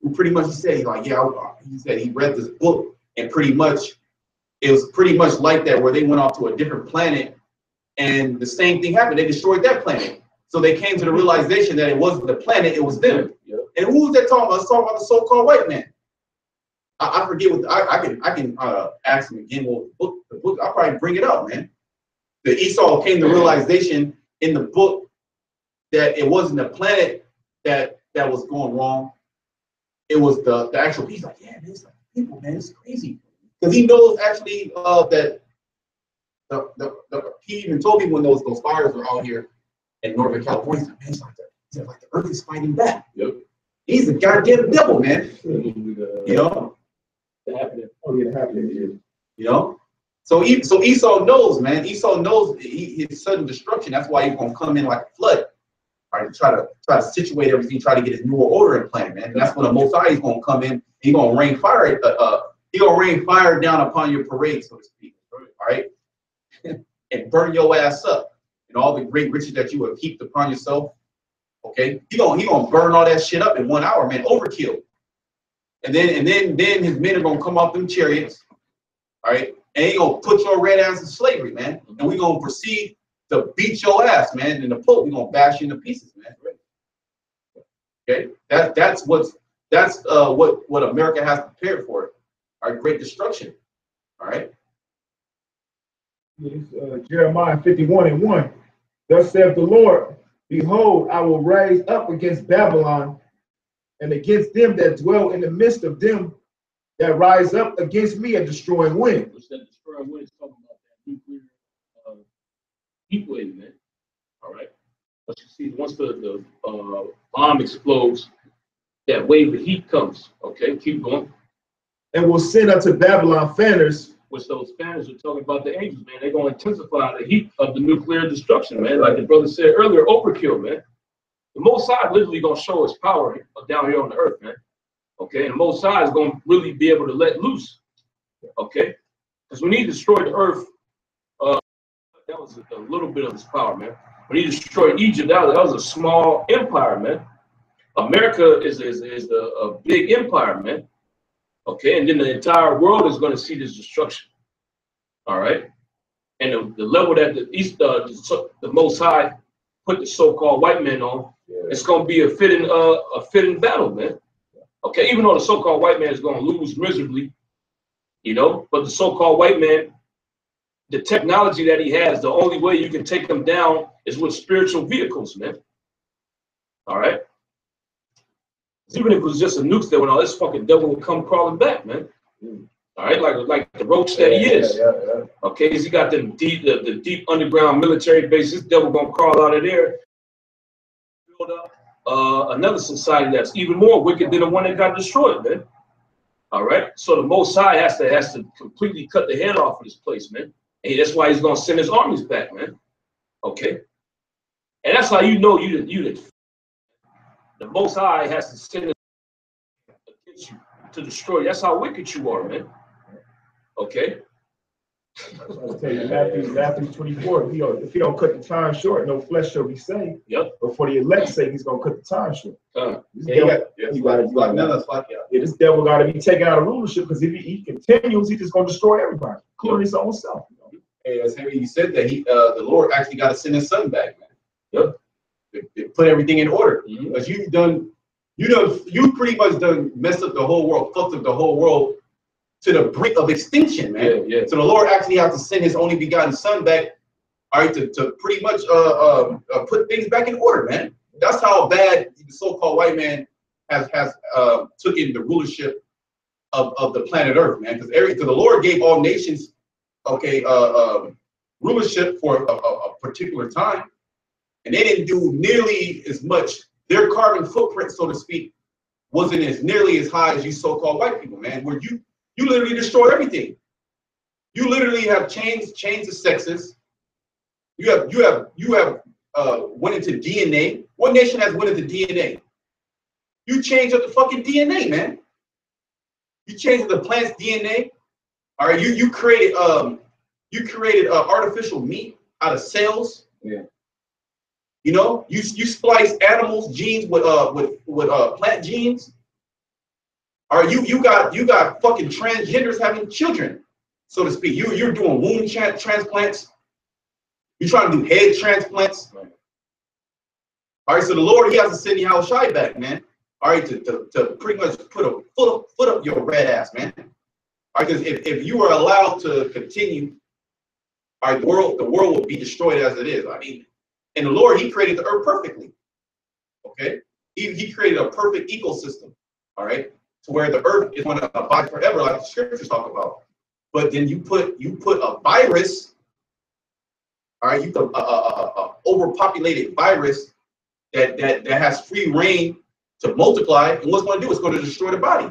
who pretty much said, like, yeah, he said he read this book, and pretty much it was pretty much like that, where they went off to a different planet, and the same thing happened. They destroyed that planet. So they came to the realization that it wasn't the planet, it was them. Yep. And who was that talking about? Let's talk about the so-called white man. I forget what I can ask him again. Well, the book, I'll probably bring it up, man. The Esau came to realization in the book that it wasn't the planet that was going wrong. It was the actual piece. Like, yeah, man, it's like people, man, it's crazy. Because he knows actually that he even told me when those fires were out here in Northern California, man, it's like the earth is fighting back. Yep. He's a goddamn devil, man. You know? It happened. You know? So Esau knows, man. Esau knows his sudden destruction. That's why he's gonna come in like a flood. All right, try to situate everything, try to get his new order in plan, man. And that's when the Most High is gonna come in. He's gonna rain fire. He gonna rain fire down upon your parade, so to speak. All right, and burn your ass up, and all the great riches that you have heaped upon yourself. Okay, he gonna burn all that shit up in 1 hour, man. Overkill. And then his men are gonna come off them chariots. All right, and he gonna put your red ass in slavery, man. And we gonna proceed to beat your ass, man. And the Pope, we gonna bash you into pieces, man. Okay, that's what America has prepared for it. Our great destruction. All right. Jeremiah 51:1. Thus saith the Lord, behold, I will raise up against Babylon and against them that dwell in the midst of them that rise up against me a destroying wind. Which that destroying wind is talking about that nuclear heat wave, man. All right. But you see, once the bomb explodes, that wave of heat comes. Okay, keep going. And will send unto Babylon fanners. Which those fanners are talking about the angels, man. They're going to intensify the heat of the nuclear destruction, man. Like the brother said earlier, overkill, man. The Most High literally going to show his power down here on the earth, man. Okay, and the Most High is going to really be able to let loose. Okay, because when he destroyed the earth, that was a little bit of his power, man. When he destroyed Egypt, that was a small empire, man. America is a big empire, man. Okay, and then the entire world is going to see this destruction. All right, and the level that the Most High put the so-called white men on, it's going to be a fitting battle, man. Okay, even though the so-called white man is going to lose miserably, you know, but the so-called white man, the technology that he has, the only way you can take him down is with spiritual vehicles, man. All right. Even if it was just a nuke that went on, this fucking devil will come crawling back, man. All right, like the roach that he is. Okay, because he got the deep underground military base. This devil gonna crawl out of there, build up another society that's even more wicked than the one that got destroyed, man. All right, so the Most High has to completely cut the head off of this place, man. And that's why he's gonna send his armies back, man. Okay, and that's how you know the Most High has to send it against you to destroy you. That's how wicked you are, man. Okay. I'll tell you, Matthew 24. If he don't cut the time short, no flesh shall be saved. Yep. But for the elect's sake, he's gonna cut the time short. This devil got to be taken out of rulership, because if he continues, he's just gonna destroy everybody, including his own self. Hey, as Henry, you said that the Lord actually got to send his son back, man. Yep. put everything in order. Mhm. Because you pretty much done messed up the whole world, fucked up the whole world to the brink of extinction, man. Yeah. So the Lord actually has to send His only begotten Son back, all right, to pretty much put things back in order, man. That's how bad the so-called white man has taken the rulership of the planet Earth, man. Because the Lord gave all nations, okay, rulership for a particular time, and they didn't do nearly as much. Their carbon footprint, so to speak, wasn't as nearly as high as you so-called white people, man. Where you literally destroyed everything. You literally have changed the sexes. You have went into DNA. What nation has went into DNA? You changed up the fucking DNA, man. You changed the plant's DNA. All right, you created artificial meat out of cells. Yeah. You know, you splice animals' genes with plant genes. All right, you got fucking transgenders having children, so to speak. You're doing womb transplants. You're trying to do head transplants. Right. All right, so the Lord, He has to send Yahweh Shai back, man. All right, to pretty much put a foot up your red ass, man. All right, because if you are allowed to continue, all right, the world will be destroyed as it is. I mean, and the Lord, He created the earth perfectly. Okay, He created a perfect ecosystem. All right, to where the earth is going to abide forever, like the scriptures talk about. But then you put a virus. All right, you put a overpopulated virus that has free reign to multiply, and what's going to do? It's going to destroy the body.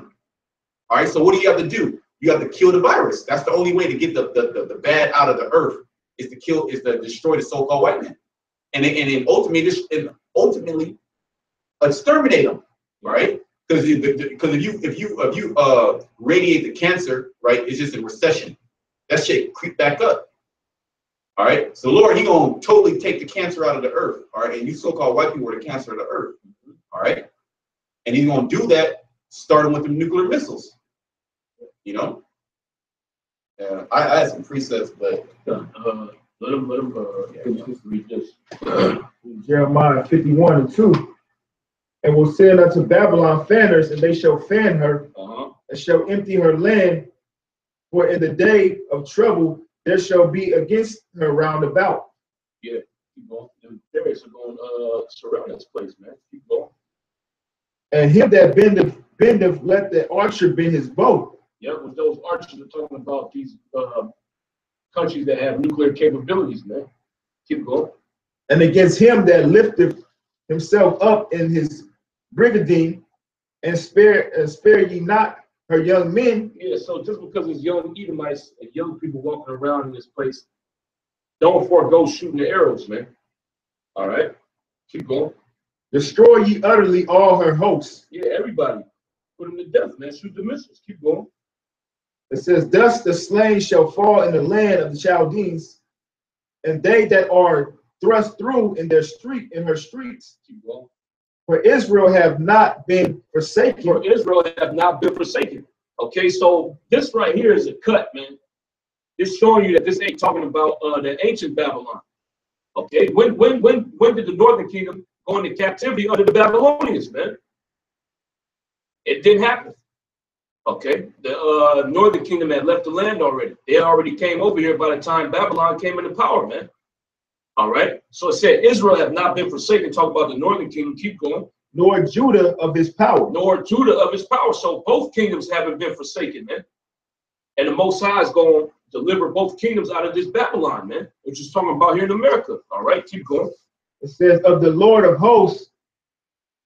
All right, so what do you have to do? You have to kill the virus. That's the only way to get the bad out of the earth is to destroy the so-called white man, and then ultimately exterminate them. Right? Because if you radiate the cancer, right, it's just in recession. That shit creep back up. All right, so Lord, He gonna totally take the cancer out of the earth. All right, and you so-called white people are the cancer of the earth. All right, and He's gonna do that starting with the nuclear missiles. You know, I had some precepts, but Let him read this. Jeremiah 51:2. And will send unto Babylon fanners, and they shall fan her, and shall empty her land. For in the day of trouble there shall be against her round about. Yeah, keep going. The terrorists are going surround this place, man. Keep going. And him that bendeth, let the archer bend his bow. Yeah, with those archers are talking about these countries that have nuclear capabilities, man. Keep going. And against him that lifteth himself up in his brigandine, and spare ye not her young men. Yeah, so just because it's young Edomites and young people walking around in this place, don't forego shooting the arrows, man. All right, keep going. Destroy ye utterly all her hosts. Yeah, everybody, put them to death, man. Shoot the missiles. Keep going. It says, thus the slain shall fall in the land of the Chaldeans, and they that are thrust through in her streets. Keep going. For Israel have not been forsaken. For Israel have not been forsaken. Okay, so this right here is a cut, man. It's showing you that this ain't talking about the ancient Babylon. Okay, when did the northern kingdom go into captivity under the Babylonians, man? It didn't happen. Okay, the northern kingdom had left the land already. They already came over here by the time Babylon came into power, man. All right, so it said Israel have not been forsaken. Talk about the northern kingdom. Keep going. Nor Judah of his power. Nor Judah of his power. So both kingdoms haven't been forsaken, man. And the Most High is going to deliver both kingdoms out of this Babylon, man, which is talking about here in America. All right, keep going. It says of the Lord of hosts.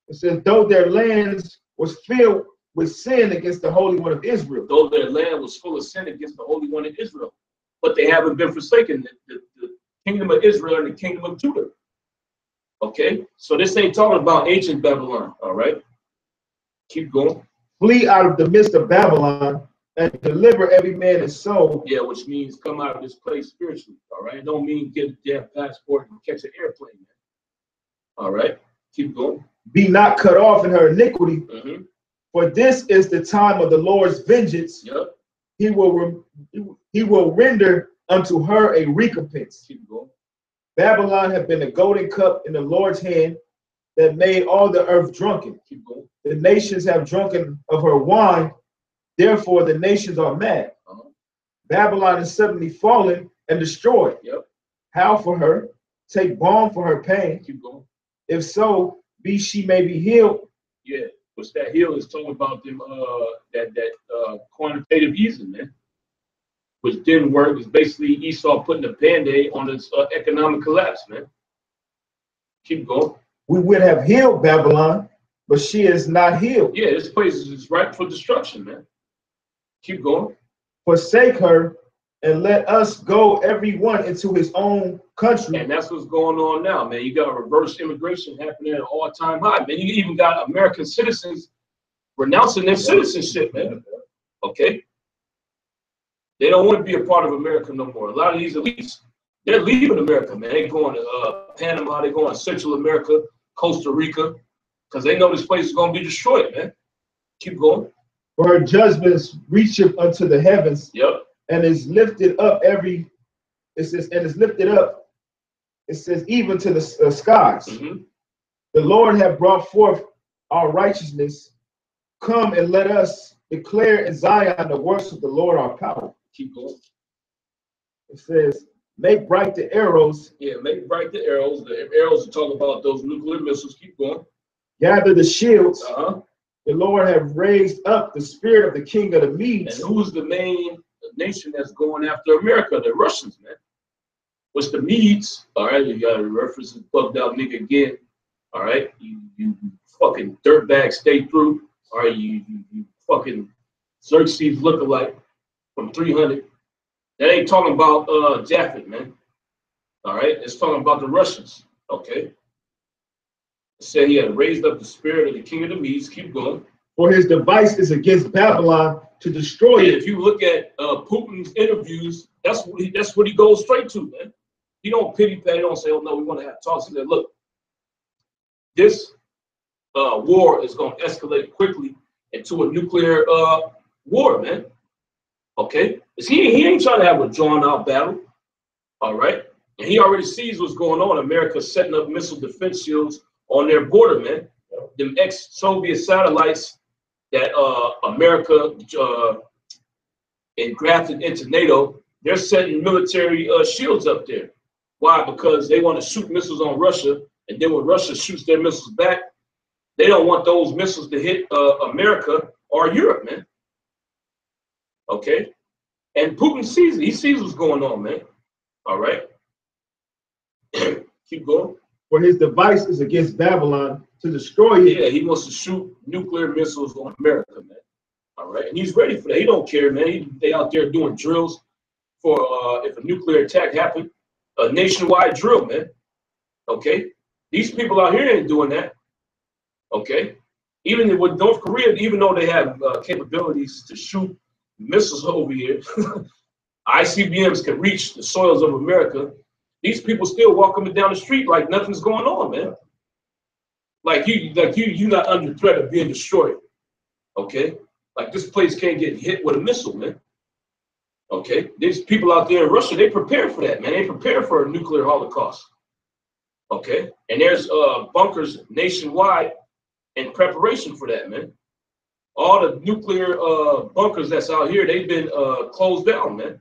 It says though their lands was filled with sin against the Holy One of Israel. Though their land was full of sin against the Holy One of Israel, but they haven't been forsaken. The kingdom of Israel and the kingdom of Judah. Okay, so this ain't talking about ancient Babylon. All right, keep going. Flee out of the midst of Babylon and deliver every man his soul. Yeah, which means come out of this place spiritually. All right, it don't mean get a damn passport and catch an airplane, man. All right, keep going. Be not cut off in her iniquity, for this is the time of the Lord's vengeance. Yep. He will render unto her a recompense. Keep going. Babylon hath been a golden cup in the Lord's hand, that made all the earth drunken. Keep going. The nations have drunken of her wine, therefore the nations are mad. Babylon is suddenly fallen and destroyed. Yep. Howl for her, take balm for her pain. Keep going. If so, be she may be healed. Yeah, which that heal is talking about them that quantitative easing, man, which didn't work. It's basically Esau putting a band-aid on his economic collapse, man. Keep going. We would have healed Babylon, but she is not healed. Yeah, this place is ripe for destruction, man. Keep going. Forsake her and let us go every one into his own country. And that's what's going on now, man. You got reverse immigration happening at an all-time high, man. You even got American citizens renouncing their citizenship, man. Okay? They don't want to be a part of America no more. A lot of these elites, they're leaving America, man. They're going to Panama, they're going to Central America, Costa Rica, because they know this place is going to be destroyed, man. Keep going. For her judgments reacheth unto the heavens. Yep. And is lifted up it says, and is lifted up, it says, even to the skies. Mm-hmm. The Lord hath brought forth our righteousness. Come and let us declare in Zion the works of the Lord our power. Keep going. It says, make bright the arrows. Yeah, make bright the arrows. The arrows are talking about those nuclear missiles. Keep going. Gather the shields. Uh-huh. The Lord have raised up the spirit of the king of the Medes. And who's the main nation that's going after America? The Russians, man. What's the Medes? All right, you got a reference to bugged out nigga again. All right, you fucking dirtbag stay through. All right, you fucking Xerxes lookalike from 300. That ain't talking about Japheth, man. All right, it's talking about the Russians. Okay. It said he had raised up the spirit of the king of the Medes. Keep going. For his device is against Babylon to destroy it. If you look at Putin's interviews, that's what he goes straight to, man. He don't pity pat. He don't say, "Oh no, we want to have talks." He said, "Look, this war is going to escalate quickly into a nuclear war, man. Okay, he ain't trying to have a drawn out battle. All right, and he already sees what's going on. America setting up missile defense shields on their border, man. Them ex-Soviet satellites that America engrafted into NATO, they're setting military shields up there. Why? Because they want to shoot missiles on Russia, and then when Russia shoots their missiles back, they don't want those missiles to hit America or Europe, man. Okay? And Putin sees it. He sees what's going on, man. All right? Keep going. For his device is against Babylon to destroy it. Yeah, he wants to shoot nuclear missiles on America, man. All right, and he's ready for that. He don't care, man. They out there doing drills for if a nuclear attack happened, a nationwide drill, man. Okay, these people out here ain't doing that. Okay, even with North Korea, even though they have capabilities to shoot missiles over here, ICBMs can reach the soils of America. These people still walk up and down the street like nothing's going on, man. Like you're not under threat of being destroyed. Okay? Like this place can't get hit with a missile, man. Okay? There's people out there in Russia, they prepare for that, man. They prepare for a nuclear holocaust. Okay? And there's bunkers nationwide in preparation for that, man. All the nuclear bunkers that's out here, they've been closed down, man.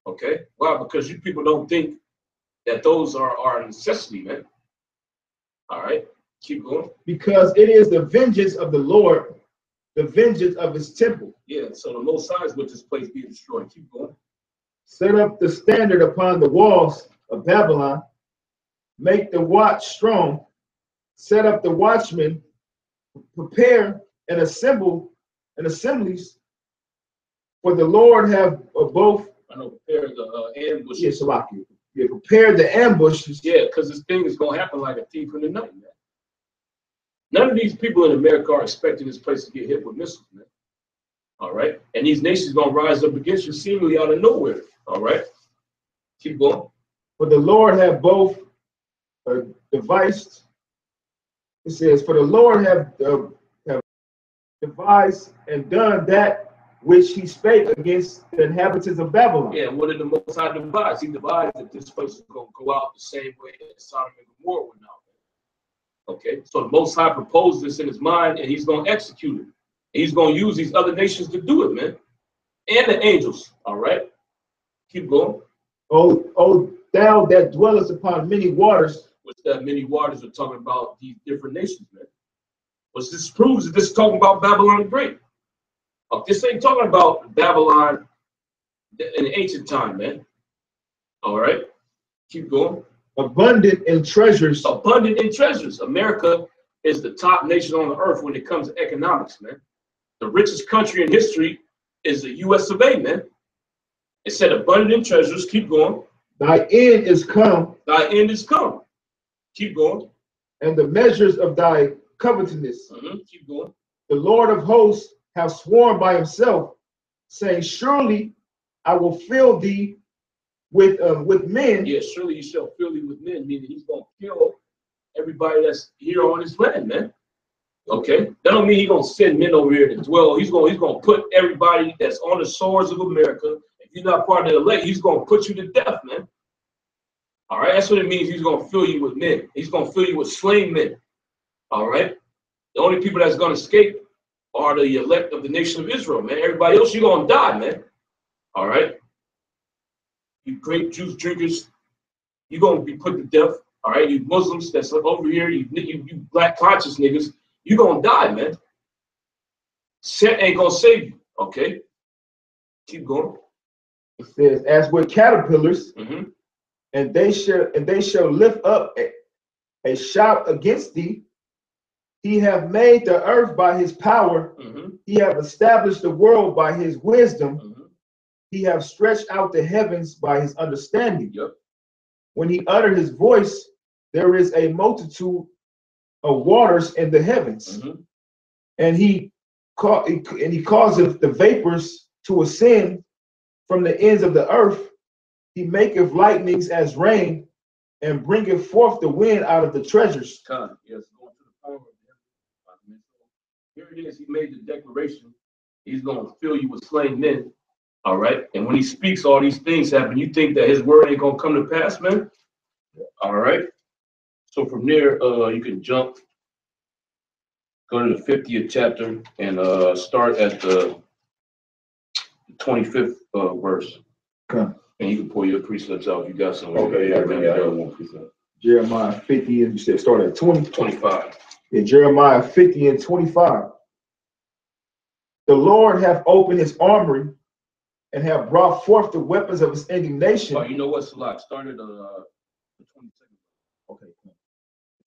Okay? Why? Because you people don't think that those are a necessity, man. All right, keep going. Because it is the vengeance of the Lord, the vengeance of his temple. Yeah, so the Most High is with this place being destroyed. Keep going. Set up the standard upon the walls of Babylon. Make the watch strong. Set up the watchmen. Prepare and assemble and assemblies. For the Lord have both. I know, prepare the ambush. Yes, Salaki. Yeah, prepare the ambushes. Yeah, because this thing is going to happen like a thief in the night, man. None of these people in America are expecting this place to get hit with missiles, man. All right? And these nations going to rise up against you seemingly out of nowhere. All right? Keep going. For the Lord have both devised. It says, for the Lord have devised and done that which he spake against the inhabitants of Babylon. Yeah, what did the Most High devise? He devised that this place is going to go out the same way that Sodom and Gomorrah went out. Okay, so the Most High proposed this in his mind, and he's going to execute it. And he's going to use these other nations to do it, man, and the angels. All right, keep going. O thou that dwellest upon many waters. Which that many waters are talking about these different nations, man. What this proves is this is talking about Babylon the Great. This ain't talking about Babylon in ancient time, man. All right, keep going. Abundant in treasures. Abundant in treasures. America is the top nation on the earth when it comes to economics, man. The richest country in history is the U.S. of A, man. It said abundant in treasures. Keep going. Thy end is come. Thy end is come. Keep going. And the measures of thy covetousness. Keep going. The Lord of hosts have sworn by himself, saying, surely I will fill thee with men. Yeah, surely you shall fill thee with men, meaning he's going to kill everybody that's here on this land, man. Okay, that don't mean he's going to send men over here to dwell. He's going to put everybody that's on the shores of America. If you're not part of the elect, he's going to put you to death, man. All right, that's what it means. He's going to fill you with men. He's going to fill you with slain men. All right, the only people that's going to escape are the elect of the nation of Israel, man. Everybody else, you're going to die, man. All right, you grape juice drinkers, you're going to be put to death. All right, you Muslims that's over here, you black conscious niggas, you're going to die, man. Set ain't going to save you. Okay, keep going. It says, as with caterpillars, and they shall lift up a shout against thee. He have made the earth by his power. He have established the world by his wisdom. He have stretched out the heavens by his understanding. When he uttered his voice, there is a multitude of waters in the heavens. And he causeth the vapors to ascend from the ends of the earth. He maketh lightnings as rain, and bringeth forth the wind out of the treasures. Yes, going to the power of him. Here it is. He made the declaration. He's going to fill you with slain men. All right. And when he speaks, all these things happen. You think that his word ain't going to come to pass, man? All right. So from there, you can jump, go to the 50th chapter, and start at the 25th verse. Okay. And you can pull your precepts out if you got some. Okay, yeah, I got one precept. Jeremiah 50, and you said start at 20? 25. In Jeremiah 50 and 25. The Lord hath opened his armory and have brought forth the weapons of his indignation. Oh, you know what, Salak? Started the 22nd. Okay.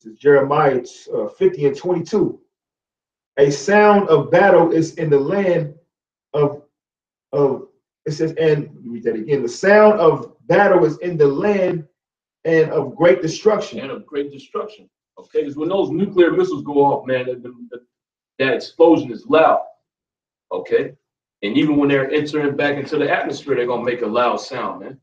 This is Jeremiah 50 and 22. A sound of battle is in the land of it says, and read that again. The sound of battle is in the land and of great destruction. And of great destruction. Okay, because when those nuclear missiles go off, man, that explosion is loud. Okay, and even when they're entering back into the atmosphere, they're gonna make a loud sound, man.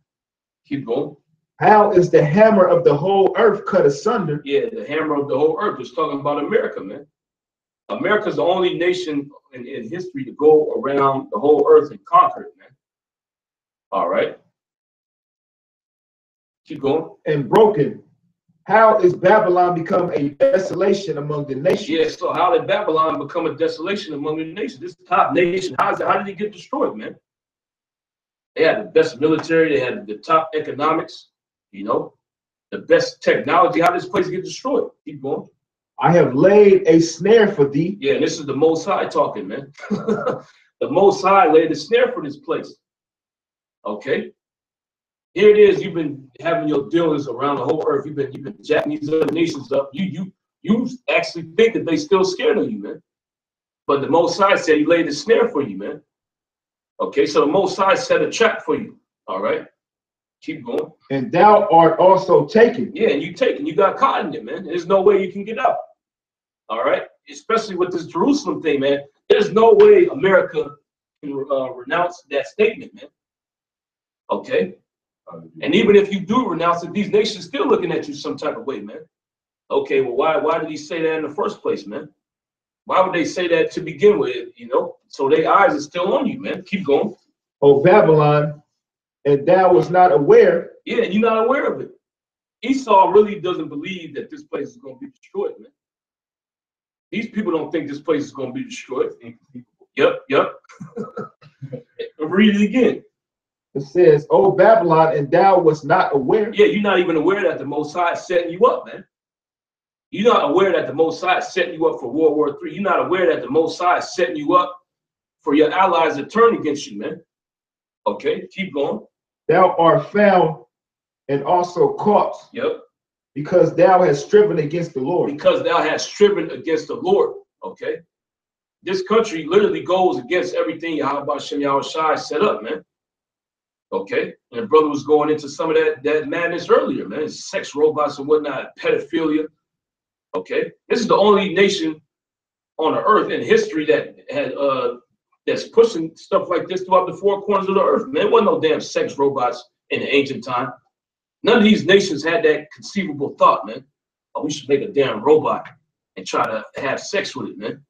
Keep going. How is the hammer of the whole earth cut asunder? Yeah, the hammer of the whole earth is talking about America, man. America's the only nation in history to go around the whole earth and conquer it, man. All right. Keep going. And broken. How is Babylon become a desolation among the nations? Yeah, so how did Babylon become a desolation among the nations? This top nation, how did it get destroyed, man? They had the best military, they had the top economics, you know, the best technology. How did this place get destroyed? Keep going. I have laid a snare for thee. Yeah, and this is the Most High talking, man. The Most High laid a snare for this place. Okay. Here it is. You've been having your dealings around the whole earth. You've been jacking these other nations up. You actually think that they still scared of you, man. But the Most High said he laid a snare for you, man. Okay, so the Most High set a trap for you. All right. Keep going. And thou art also taken. Yeah, and you got caught in it, man. There's no way you can get out. All right. Especially with this Jerusalem thing, man. There's no way America can renounce that statement, man. Okay. And even if you do renounce it, these nations still looking at you some type of way, man. Okay, well, why did he say that in the first place, man? Why would they say that to begin with, you know? So their eyes are still on you, man. Keep going. O Babylon, and thou was not aware. Yeah, you're not aware of it. Esau really doesn't believe that this place is going to be destroyed, man. These people don't think this place is going to be destroyed. Yep. Read it again. It says, "O Babylon, and thou wast not aware." Yeah, you're not even aware that the Most High is setting you up, man. You're not aware that the Most High is setting you up for World War III. You're not aware that the Most High is setting you up for your allies to turn against you, man. Okay, keep going. "Thou art found and also caught, Yep. because thou hast striven against the Lord." Because thou hast striven against the Lord. Okay. This country literally goes against everything Yahweh Shem Yahushai set up, man. Okay, and the brother was going into some of that madness earlier, man. Sex robots and whatnot, pedophilia. Okay, this is the only nation on the earth in history that had that's pushing stuff like this throughout the four corners of the earth. Man, there wasn't no damn sex robots in the ancient time. None of these nations had that conceivable thought, man. Oh, we should make a damn robot and try to have sex with it, man.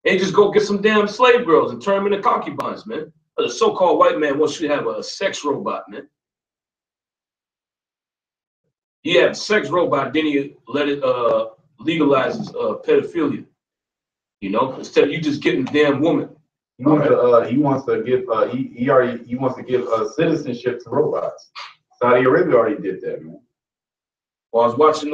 They just go get some damn slave girls and turn them into concubines, man. The so-called white man wants you to have a sex robot, man. You have a sex robot, then you let it legalizes pedophilia. You know, instead of you just getting the damn woman. He wants to give citizenship to robots. Saudi Arabia already did that, man. Well, I was watching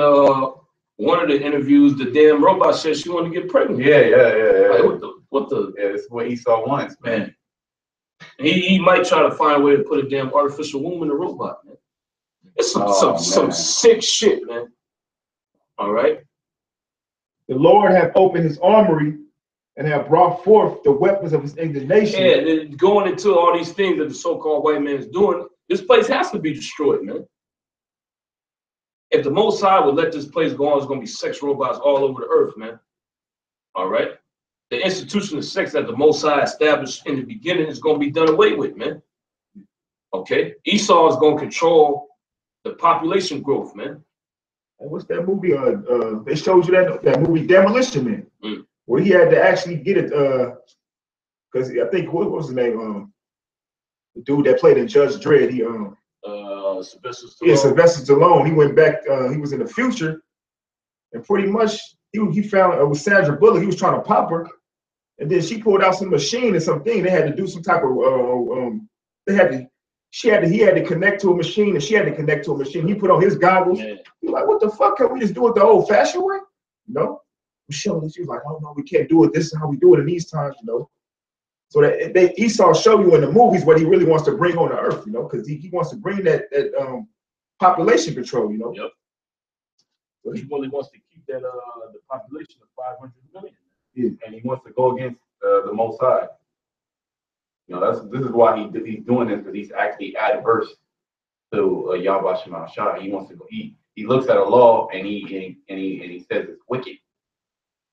one of the interviews. The damn robot said she wanted to get pregnant. Yeah. Like, what the? Yeah, it's what Esau wants, man. He might try to find a way to put a damn artificial womb in a robot, man. It's some sick shit, man. All right. "The Lord hath opened his armory and have brought forth the weapons of his indignation." Yeah, then going into all these things that the so-called white man is doing, this place has to be destroyed, man. If the Most High would let this place go on, there's going to be sex robots all over the earth, man. All right? The institution of sex that the Most High established in the beginning is going to be done away with, man. Okay? Esau is going to control the population growth, man. And what's that movie? They showed you that movie Demolition Man, where he had to actually get it, because I think what was his name? The dude that played in Judge Dredd. He Sylvester Stallone. Yeah, Sylvester Stallone. He went back. He was in the future, and pretty much he found it was Sandra Bullock. He was trying to pop her, and then she pulled out some machine and something. They had to do some type of he had to connect to a machine, and she had to connect to a machine. He put on his goggles. Yeah. He was like, "What the fuck? Can we just do it the old-fashioned way?" No. Michelle, she was like, "Oh no, we can't do it. This is how we do it in these times, you know." So that Esau show you in the movies what he really wants to bring on the earth, you know, because he wants to bring that population control, you know. Yep. So he really wants to keep that the population of 500 million. Yeah. And he wants to go against the Most High. You know, this is why he's doing this, because he's actually adverse to Yahweh Shema Shah. He wants to go. He looks at a law and he says it's wicked.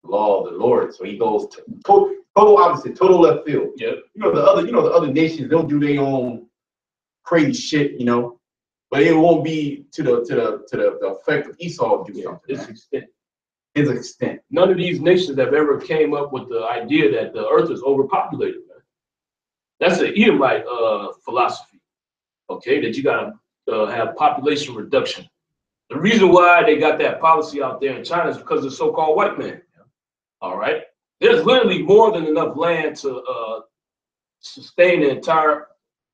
Law of the Lord. So he goes to total opposite, total left field. Yeah. The other nations, they'll do their own crazy shit, you know, but it won't be to the effect of Esau do something. His extent. None of these nations have ever came up with the idea that the earth is overpopulated, man. That's the Edomite philosophy. Okay, that you gotta have population reduction. The reason why they got that policy out there in China is because of the so-called white man. All right. There's literally more than enough land to sustain the entire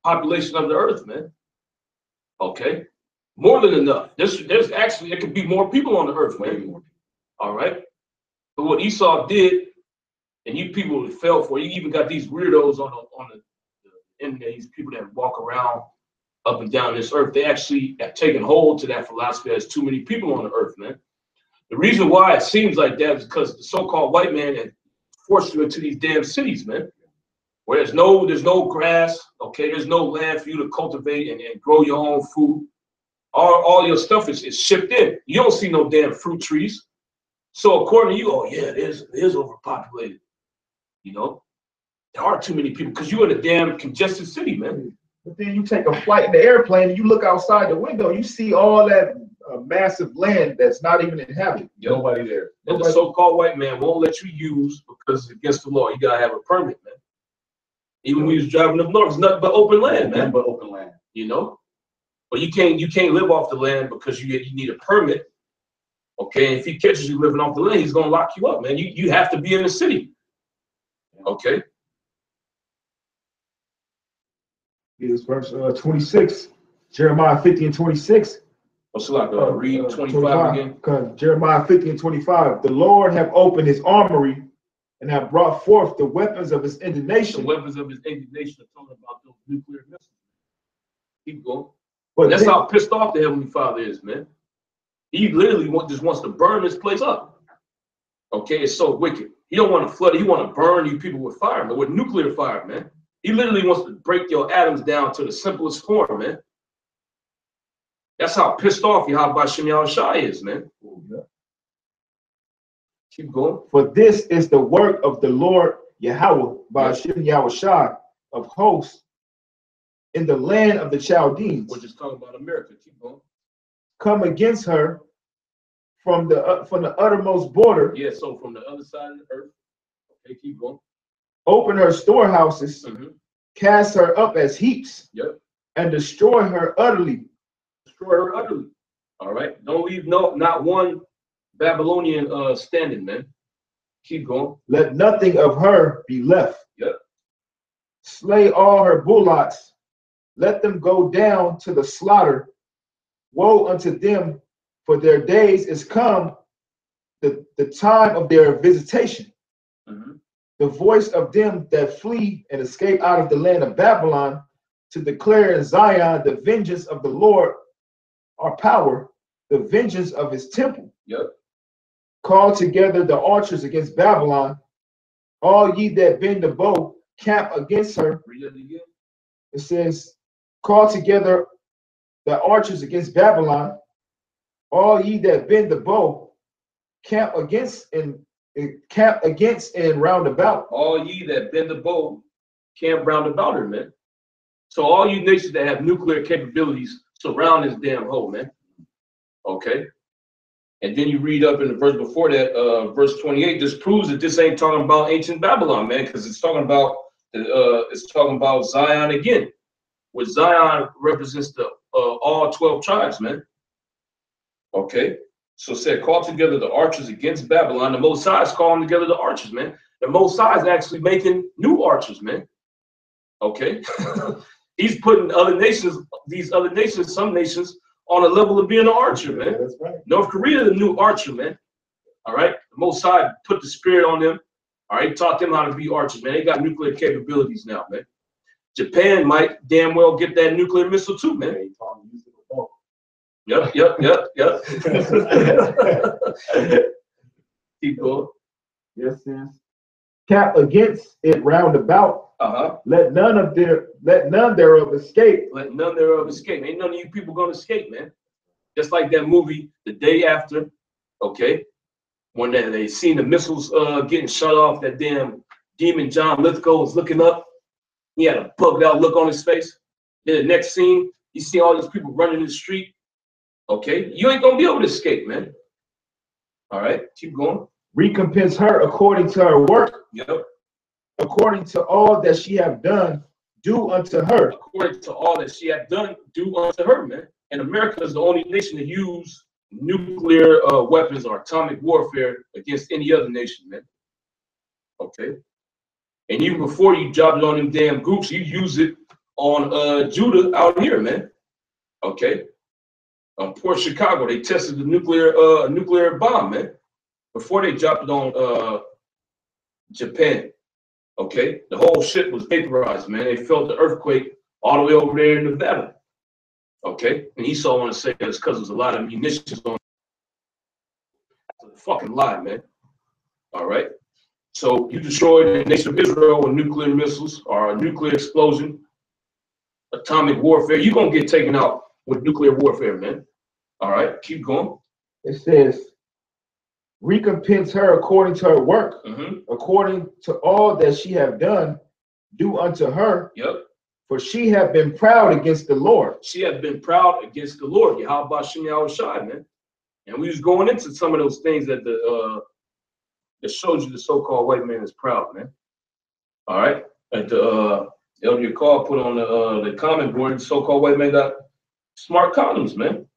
population of the earth, man. Okay. More than enough. There's actually, there could be more people on the earth, man. All right. But what Esau did, and you people fell for, you even got these weirdos on the internet, these people that walk around up and down this earth, they actually have taken hold to that philosophy. There's too many people on the earth, man. The reason why it seems like that is because the so-called white man had forced you into these damn cities, man, where there's no grass, okay, there's no land for you to cultivate and grow your own food. All your stuff is shipped in. You don't see no damn fruit trees. So according to you, oh yeah, it is overpopulated. You know, there are too many people because you're in a damn congested city, man. But then you take a flight in the airplane and you look outside the window, you see all that massive land that's not even inhabited. Nobody there. And the so-called white man won't let you use because it's against the law. You gotta have a permit, man. Even when he was driving up north, it's nothing but open land, man. Nothing but open land. You know, but you can't live off the land because you need a permit Okay, and if he catches you living off the land, he's gonna lock you up, man. You have to be in the city. Okay. Here's verse 26, Jeremiah 50 and 26. What's like read 25 again? Jeremiah 50 and 25. The Lord have opened his armory and have brought forth the weapons of his indignation. The weapons of his indignation are talking about those nuclear missiles. Keep going. But that's how pissed off the Heavenly Father is, man. He literally just wants to burn this place up. Okay, it's so wicked. He don't want to flood it. He want to burn you people with fire, man, with nuclear fire, man. He literally wants to break your atoms down to the simplest form, man. That's how pissed off Yahweh Shem Yahushai is, man. Keep going. For this is the work of the Lord Yahweh by Shem Yahushai of hosts in the land of the Chaldeans. We're just talking about America. Keep going. Come against her from the uttermost border. Yeah, so from the other side of the earth. Okay, keep going. Open her storehouses, cast her up as heaps, and destroy her utterly. Destroy her utterly. All right. Don't leave not one Babylonian standing, man. Keep going. Let nothing of her be left. Yep. Slay all her bullocks. Let them go down to the slaughter. Woe unto them, for their days is come, the time of their visitation. The voice of them that flee and escape out of the land of Babylon, to declare in Zion the vengeance of the Lord, our power, the vengeance of his temple. Yep. Call together the archers against Babylon, all ye that bend the bow, camp against her. Read it again. It says, call together the archers against Babylon, all ye that bend the bow, camp against and round about. All ye that bend the bow, camp round about her, man. So all you nations that have nuclear capabilities surround this damn hole, man. Okay. And then you read up in the verse before that, verse 28. This proves that this ain't talking about ancient Babylon, man, because it's talking about Zion again, which Zion represents the all 12 tribes, man. Okay. So it said, call together the archers against Babylon. The Most High is calling together the archers, man. The Most High is actually making new archers, man. Okay. He's putting other nations, some nations, on a level of being an archer, man. That's right. North Korea is a new archer, man. All right. The Most High put the spirit on them. All right. Taught them how to be archers, man. They got nuclear capabilities now, man. Japan might damn well get that nuclear missile too, man. Yep. Keep going. Yes, yes. Cap against it round about. Let none thereof escape. Let none thereof escape. Ain't none of you people gonna escape, man. Just like that movie, The Day After, okay? When they seen the missiles getting shut off, that damn demon John Lithgow was looking up. He had a bugged out look on his face. Then the next scene, you see all these people running in the street. Okay, you ain't gonna be able to escape, man. All right, keep going. Recompense her according to her work. Yep. According to all that she have done, do unto her. According to all that she have done, do unto her, man. And America is the only nation to use nuclear weapons or atomic warfare against any other nation, man. Okay. And even before you drop it on them damn gooks, you use it on Judah out here, man. Okay. Port Chicago, they tested the nuclear bomb, man, before they dropped it on Japan. Okay, the whole shit was vaporized, man. They felt the earthquake all the way over there in Nevada. Okay, and Esau want to say that's because there's a lot of munitions on. It's a fucking lie, man. All right, so you destroyed the nation of Israel with nuclear missiles or a nuclear explosion, atomic warfare. You're gonna get taken out with nuclear warfare, man. All right, keep going. It says, recompense her according to her work, according to all that she have done, do unto her. Yep. For she have been proud against the Lord. She have been proud against the Lord. How about Shem Yahushai, man? And we was going into some of those things that that showed you the so-called white man is proud, man. All right. At the Elder Call put on the comment board, the so-called white man got smart condoms, man.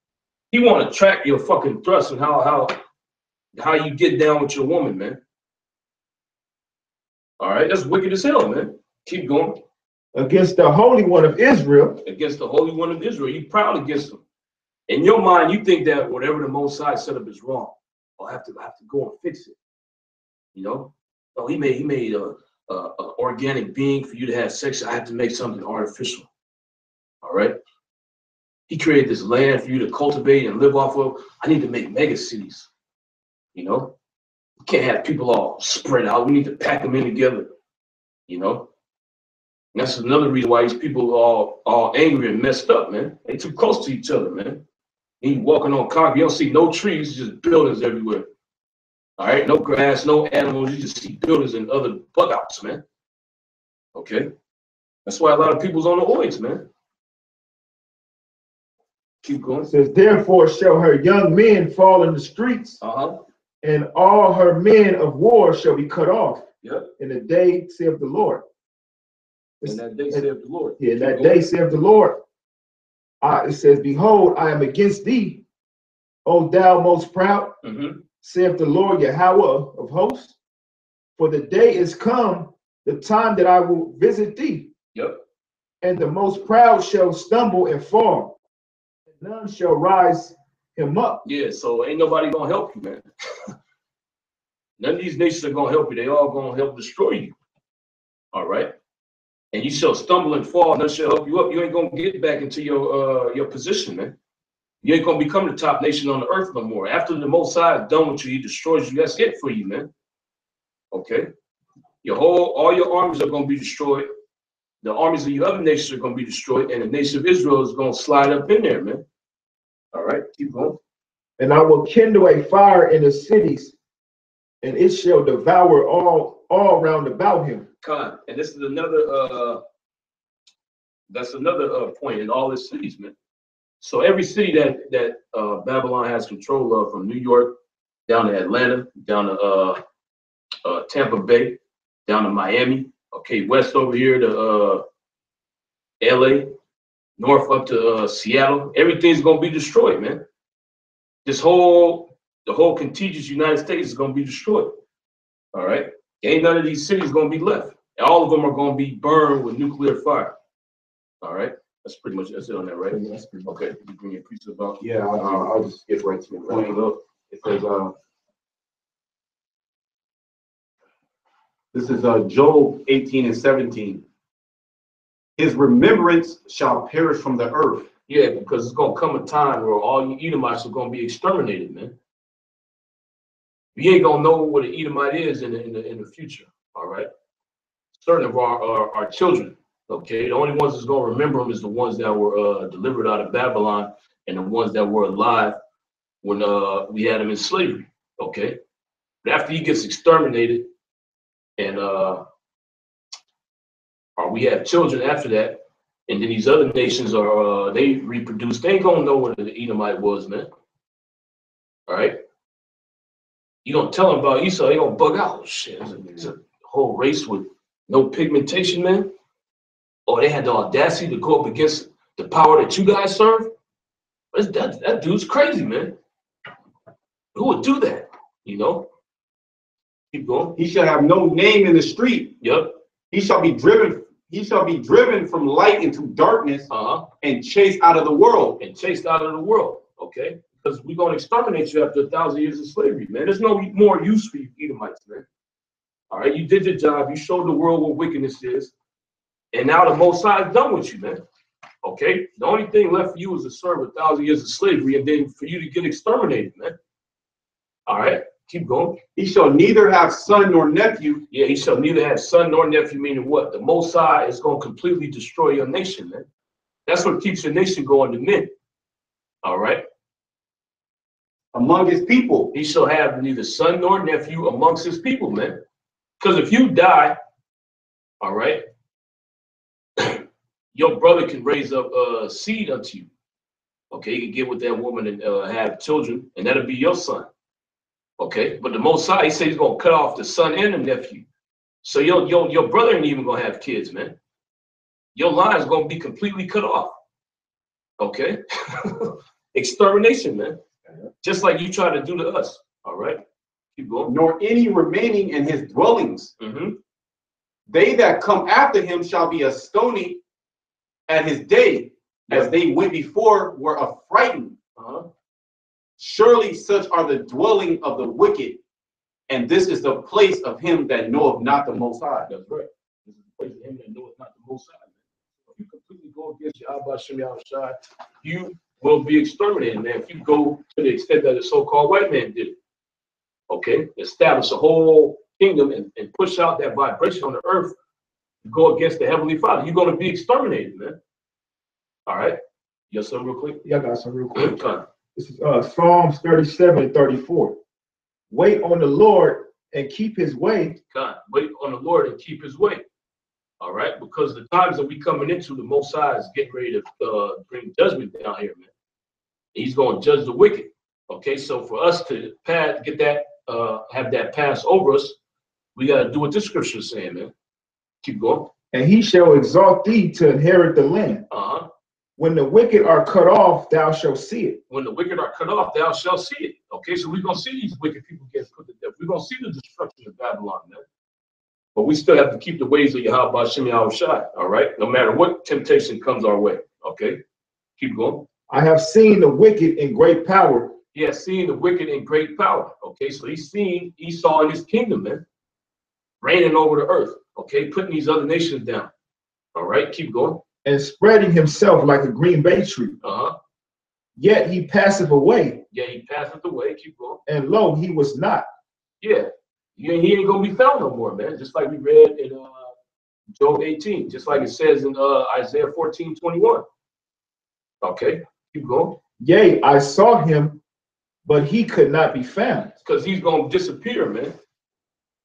He want to track your fucking thrust and how how you get down with your woman, man. All right, that's wicked as hell, man. Keep going. Against the Holy One of Israel. Against the Holy One of Israel. You proud against him. In your mind, you think that whatever the Most High set up is wrong. I'll have to go and fix it. You know? Oh, he made a organic being for you to have sex. I have to make something artificial. All right? He created this land for you to cultivate and live off of. I need to make mega cities. You know? We can't have people all spread out. We need to pack them in together. You know? And that's another reason why these people are all angry and messed up, man. They too close to each other, man. You walking on concrete, you don't see no trees, just buildings everywhere. All right, no grass, no animals, you just see buildings and other bug outs, man. Okay? That's why a lot of people's on the oids, man. Keep going. It says, therefore shall her young men fall in the streets, and all her men of war shall be cut off. Yep. In the day, saith the Lord. In that day, saith the Lord. Yeah, in that day, saith the Lord. It says, behold, I am against thee, O thou most proud, saith the Lord Yahweh of hosts. For the day is come, the time that I will visit thee. Yep. And the most proud shall stumble and fall, and none shall rise him up. Yeah, so ain't nobody gonna help you, man. None of these nations are gonna help you. They all gonna help destroy you. All right. And you shall stumble and fall, none shall help you up. You ain't gonna get back into your position, man. You ain't gonna become the top nation on the earth no more. After the Most High is done with you, he destroys you. That's it for you, man. Okay. All your armies are gonna be destroyed. The armies of the other nations are gonna be destroyed, and the nation of Israel is gonna slide up in there, man. All right, keep going. And I will kindle a fire in the cities, and it shall devour all round about him. God, and this is another that's another point in all the cities, man. So every city that Babylon has control of, from New York down to Atlanta, down to Tampa Bay, down to Miami, okay, west over here to LA, north up to Seattle, everything's gonna be destroyed, man. The whole contiguous United States is gonna be destroyed. All right. Ain't none of these cities gonna be left. All of them are gonna be burned with nuclear fire. All right. That's pretty much it on that, right? Yeah, that's pretty much. Okay. You bring your piece about. Yeah, I'll just get right to the point. It says, This is Job 18 and 17. His remembrance shall perish from the earth. Yeah, because it's gonna come a time where all you Edomites are gonna be exterminated, man. We ain't gonna know what an Edomite is in the future. All right. Certain of our children. Okay, the only ones that's gonna remember them is the ones that were delivered out of Babylon and the ones that were alive when we had them in slavery. Okay, but after he gets exterminated, and or we have children after that, and then these other nations are they reproduce. They ain't gonna know what the Edomite was, man. All right, you gonna tell them about Esau, they gonna bug out. Shit, it's a whole race with no pigmentation, man. Or they had the audacity to go up against the power that you guys serve. That dude's crazy, man. Who would do that? You know? Keep going. He shall have no name in the street. Yep. He shall be driven from light into darkness, and chased out of the world. And chased out of the world. Okay? Because we're gonna exterminate you after 1,000 years of slavery, man. There's no more use for you Edomites, man. All right, you did your job, you showed the world what wickedness is. And now the Most High is done with you, man. Okay? The only thing left for you is to serve 1,000 years of slavery and then for you to get exterminated, man. All right? Keep going. He shall neither have son nor nephew. Yeah, he shall neither have son nor nephew, meaning what? The Most High is going to completely destroy your nation, man. That's what keeps your nation going to men. All right? Among his people. He shall have neither son nor nephew amongst his people, man. Because if you die, all right, your brother can raise up seed unto you. Okay, you can get with that woman and have children, and that'll be your son. Okay, but the Most High, he said he's gonna cut off the son and the nephew. So your brother ain't even gonna have kids, man. Your line is gonna be completely cut off. Okay, extermination, man. Just like you try to do to us. All right. Keep going. nor any remaining in his dwellings. They that come after him shall be astonished at his day, as they went before were affrighted. Surely such are the dwelling of the wicked, and this is the place of him that knoweth not the Most High. That's right. This is the place of him that knoweth not the Most High. If you completely go against Yahweh Shem Yahushai, you will be exterminated, man. If you go to the extent that the so-called white man did it, okay, establish a whole kingdom and push out that vibration on the earth, go against the Heavenly Father, you're going to be exterminated, man. All right. You got something real quick? Yeah, I got some real quick. This is Psalms 37:34. Wait on the Lord and keep his way. God, wait on the Lord and keep his way. All right, because the times that we coming into, the Most High is getting ready to bring judgment down here, man. He's going to judge the wicked. Okay, so for us to get that, have that pass over us, we got to do what this scripture is saying, man. Keep going. And he shall exalt thee to inherit the land. When the wicked are cut off, thou shalt see it. When the wicked are cut off, thou shalt see it. Okay, so we're going to see these wicked people get put to death. We're going to see the destruction of Babylon, man. But we still have to keep the ways of Yahweh Shem Yahushai, all right? No matter what temptation comes our way, okay? Keep going. I have seen the wicked in great power. He has seen the wicked in great power, okay? So he's seen Esau in his kingdom, man, reigning over the earth, okay? Putting these other nations down, all right? Keep going. And spreading himself like a green bay tree. Yet he passeth away. Yeah, he passeth away. Keep going. And lo, he was not. Yeah. He ain't gonna be found no more, man. Just like we read in Job 18, just like it says in Isaiah 14:21. Okay, keep going. Yea, I sought him, but he could not be found. Because he's gonna disappear, man.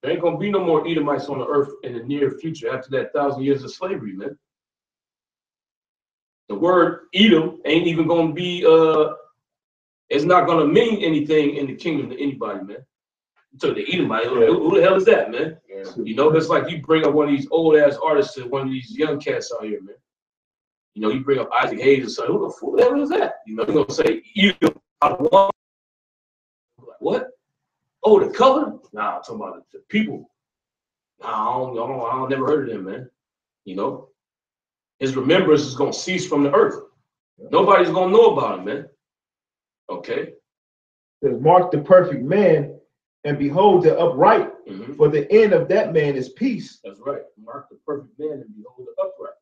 There ain't gonna be no more Edomites on the earth in the near future after that 1,000 years of slavery, man. The word Edom ain't even gonna be it's not gonna mean anything in the kingdom to anybody, man. To the Edomite, who the hell is that, man? Yeah. You know, that's like you bring up one of these old ass artists to one of these young cats out here, man. You know, you bring up Isaac Hayes and say, who the hell is that? You know, you're gonna say Edom. Like, what? Oh, the color? Nah, I'm talking about the people. Nah, I don't never heard of them, man. You know, his remembrance is gonna cease from the earth. Nobody's gonna know about him, man. Okay. Mark the perfect man, and behold the upright, for the end of that man is peace. That's right. Mark the perfect man and behold the upright.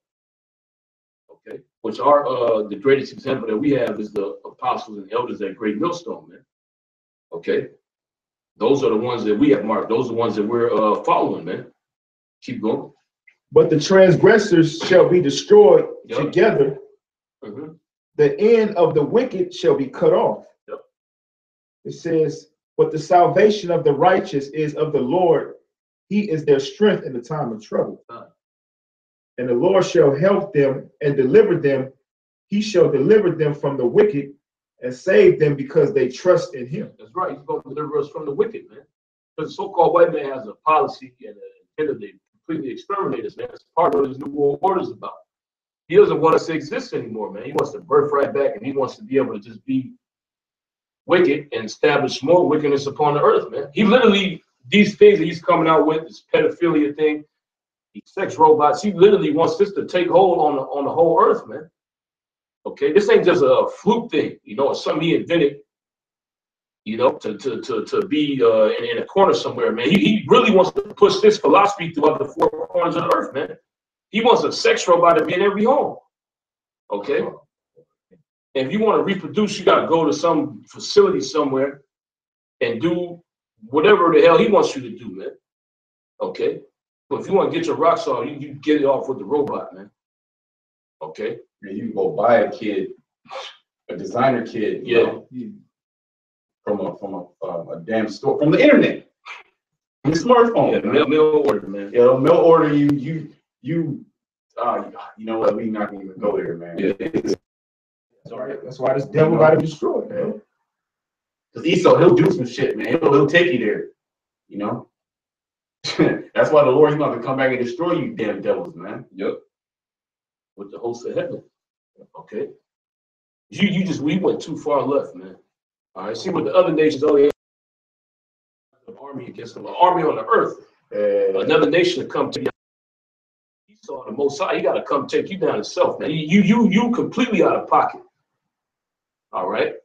Okay. Which are the greatest example that we have is the apostles and elders at Great Millstone, man. Okay. Those are the ones that we have marked. Those are the ones that we're following, man. Keep going. But the transgressors shall be destroyed together. The end of the wicked shall be cut off. It says, but the salvation of the righteous is of the Lord. He is their strength in the time of trouble. And the Lord shall help them and deliver them. He shall deliver them from the wicked and save them because they trust in him. That's right. He's going to deliver us from the wicked, man. Because the so-called white man has a policy and an agenda to completely exterminate us, man. It's part of what his New World Order is about. He doesn't want us to exist anymore, man. He wants to birth right back, and he wants to be able to just be wicked and establish more wickedness upon the earth, man. He literally, these things that he's coming out with, this pedophilia thing, these sex robots, he literally wants this to take hold on the whole earth, man. Okay, this ain't just a fluke thing, you know, it's something he invented, you know, to be in a corner somewhere, man. He really wants to push this philosophy throughout the four corners of the earth, man. He wants a sex robot to be in every home. Okay. And if you want to reproduce, you got to go to some facility somewhere and do whatever the hell he wants you to do, man. Okay. But if you want to get your rocks off, you get it off with the robot, man. Okay. Yeah, you can go buy a kid, a designer kid, you know, from a damn store, from the internet, from the smartphone. Yeah, mail order, man. Yeah, mail order. You know what? We're not gonna even go there, man. Yeah. That's why this devil got to be destroyed, man. Because Esau, he'll do some shit, man. He'll take you there, you know. That's why the Lord's about to come back and destroy you, damn devils, man. Yep. With the host of heaven. Okay. We went too far left, man. All right. See what the other nations, an army against them, an army on the earth, another nation to come to you. He saw the Most High. He got to come take you down himself, man. You completely out of pocket. All right.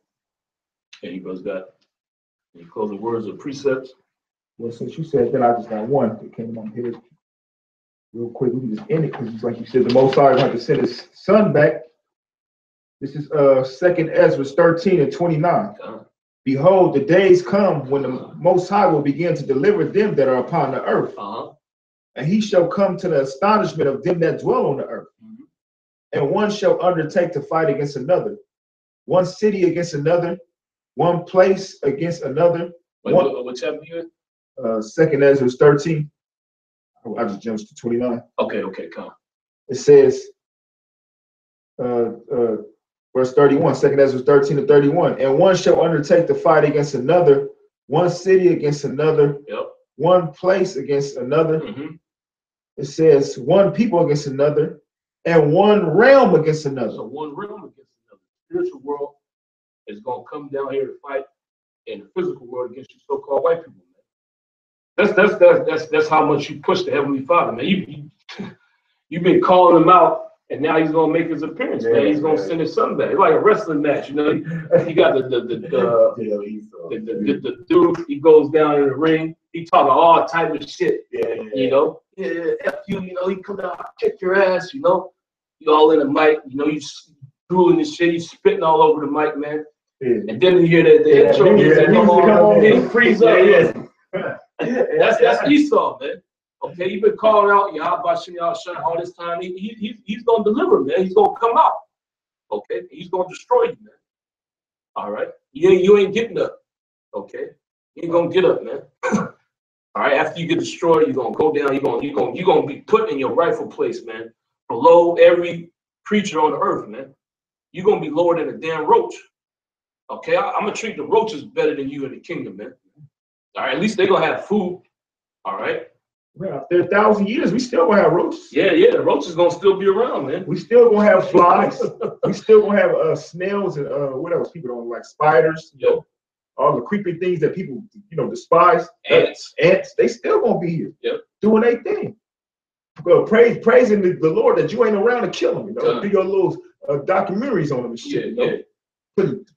And you brothers got any closing words or precepts? Well, since you said that, I just got one that came on here real quick. We can just end it because, like you said, the Most High wanted to send his son back. This is 2nd Ezra 13:29. Behold, the days come when the Most High will begin to deliver them that are upon the earth. And he shall come to the astonishment of them that dwell on the earth. And one shall undertake to fight against another, one city against another, one place against another. What chapter you in? 2nd Ezra 13. I just jumped to 29. Okay, come. It says, verse 31, 2nd Ezra 13:31. And one shall undertake to fight against another, one city against another, one place against another. It says one people against another, and one realm against another. So one realm against another. The spiritual world is going to come down here to fight in the physical world against you so-called white people, man. That's how much you push the Heavenly Father, man. You've been calling him out, and now he's gonna make his appearance, man. He's gonna send his son back. It's like a wrestling match, you know. You got the dude. He goes down in the ring. He talking all type of shit, you know. Yeah, F you, you know. He come down, kick your ass, you know. You all in the mic, you know. You drooling this shit. You spitting all over the mic, man. And then you hear that the intro music come on, and he freeze up. That's Esau, man. Okay, you've been calling out Yahweh all this time. He's gonna deliver, man. He's gonna come out. Okay, he's gonna destroy you, man. All right, you ain't getting up. Okay, you ain't gonna get up, man. All right, after you get destroyed, you're gonna go down. You're gonna be put in your rightful place, man. Below every creature on the earth, man. You're gonna be lower than a damn roach. Okay, I'm gonna treat the roaches better than you in the kingdom, man. All right, at least they're gonna have food. All right. Well, after 1,000 years, we still gonna have roaches. Yeah, the roaches gonna still be around, man. We still gonna have flies. We still gonna have snails and what else? People don't like spiders. You know, all the creepy things that people despise. Ants. They still gonna be here. Doing their thing. Praising the Lord that you ain't around to kill them. You know, do your little documentaries on them and shit.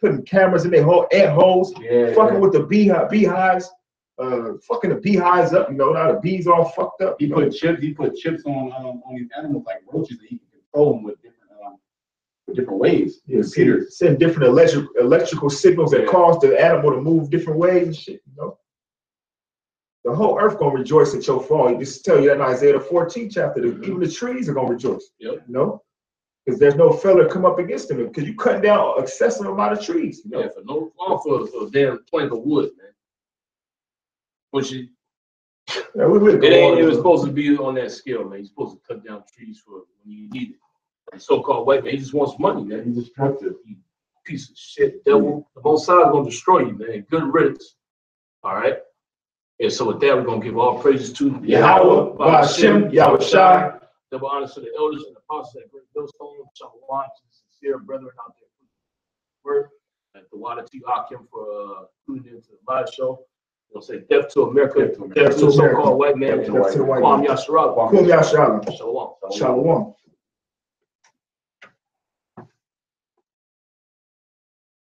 Putting cameras in their ant holes. Fucking with the beehives. Fucking the beehives up, now the bees all fucked up. He put chips on these animals like roaches that he can control them with different ways. Send different electrical signals that cause the animal to move different ways and shit, The whole earth gonna rejoice at your fall. He just tell you that in Isaiah 14 chapter, even the trees are gonna rejoice. Because there's no fella come up against them because you cutting down excessive amount of trees. For no for a damn plank of wood, man. Which it ain't even supposed to be on that scale, man. You're supposed to cut down trees for when you need it. The so-called white man, he just wants money, man. He's destructive. You piece of shit, devil. The Most High is gonna destroy you, man. Good riddance. All right. And so with that, we're gonna give all praises to Yahweh, Ba'ashem, Yahweh Shai. Double honors to the elders and apostles at Great Millstone. Shalom to the sincere brethren out there. Word. And the water to Akim for tuning into the live show. We'll say death to America, death to the so-called white man, and Kwam Yasharala. Kwam Yasharala. Shalom. Shalom.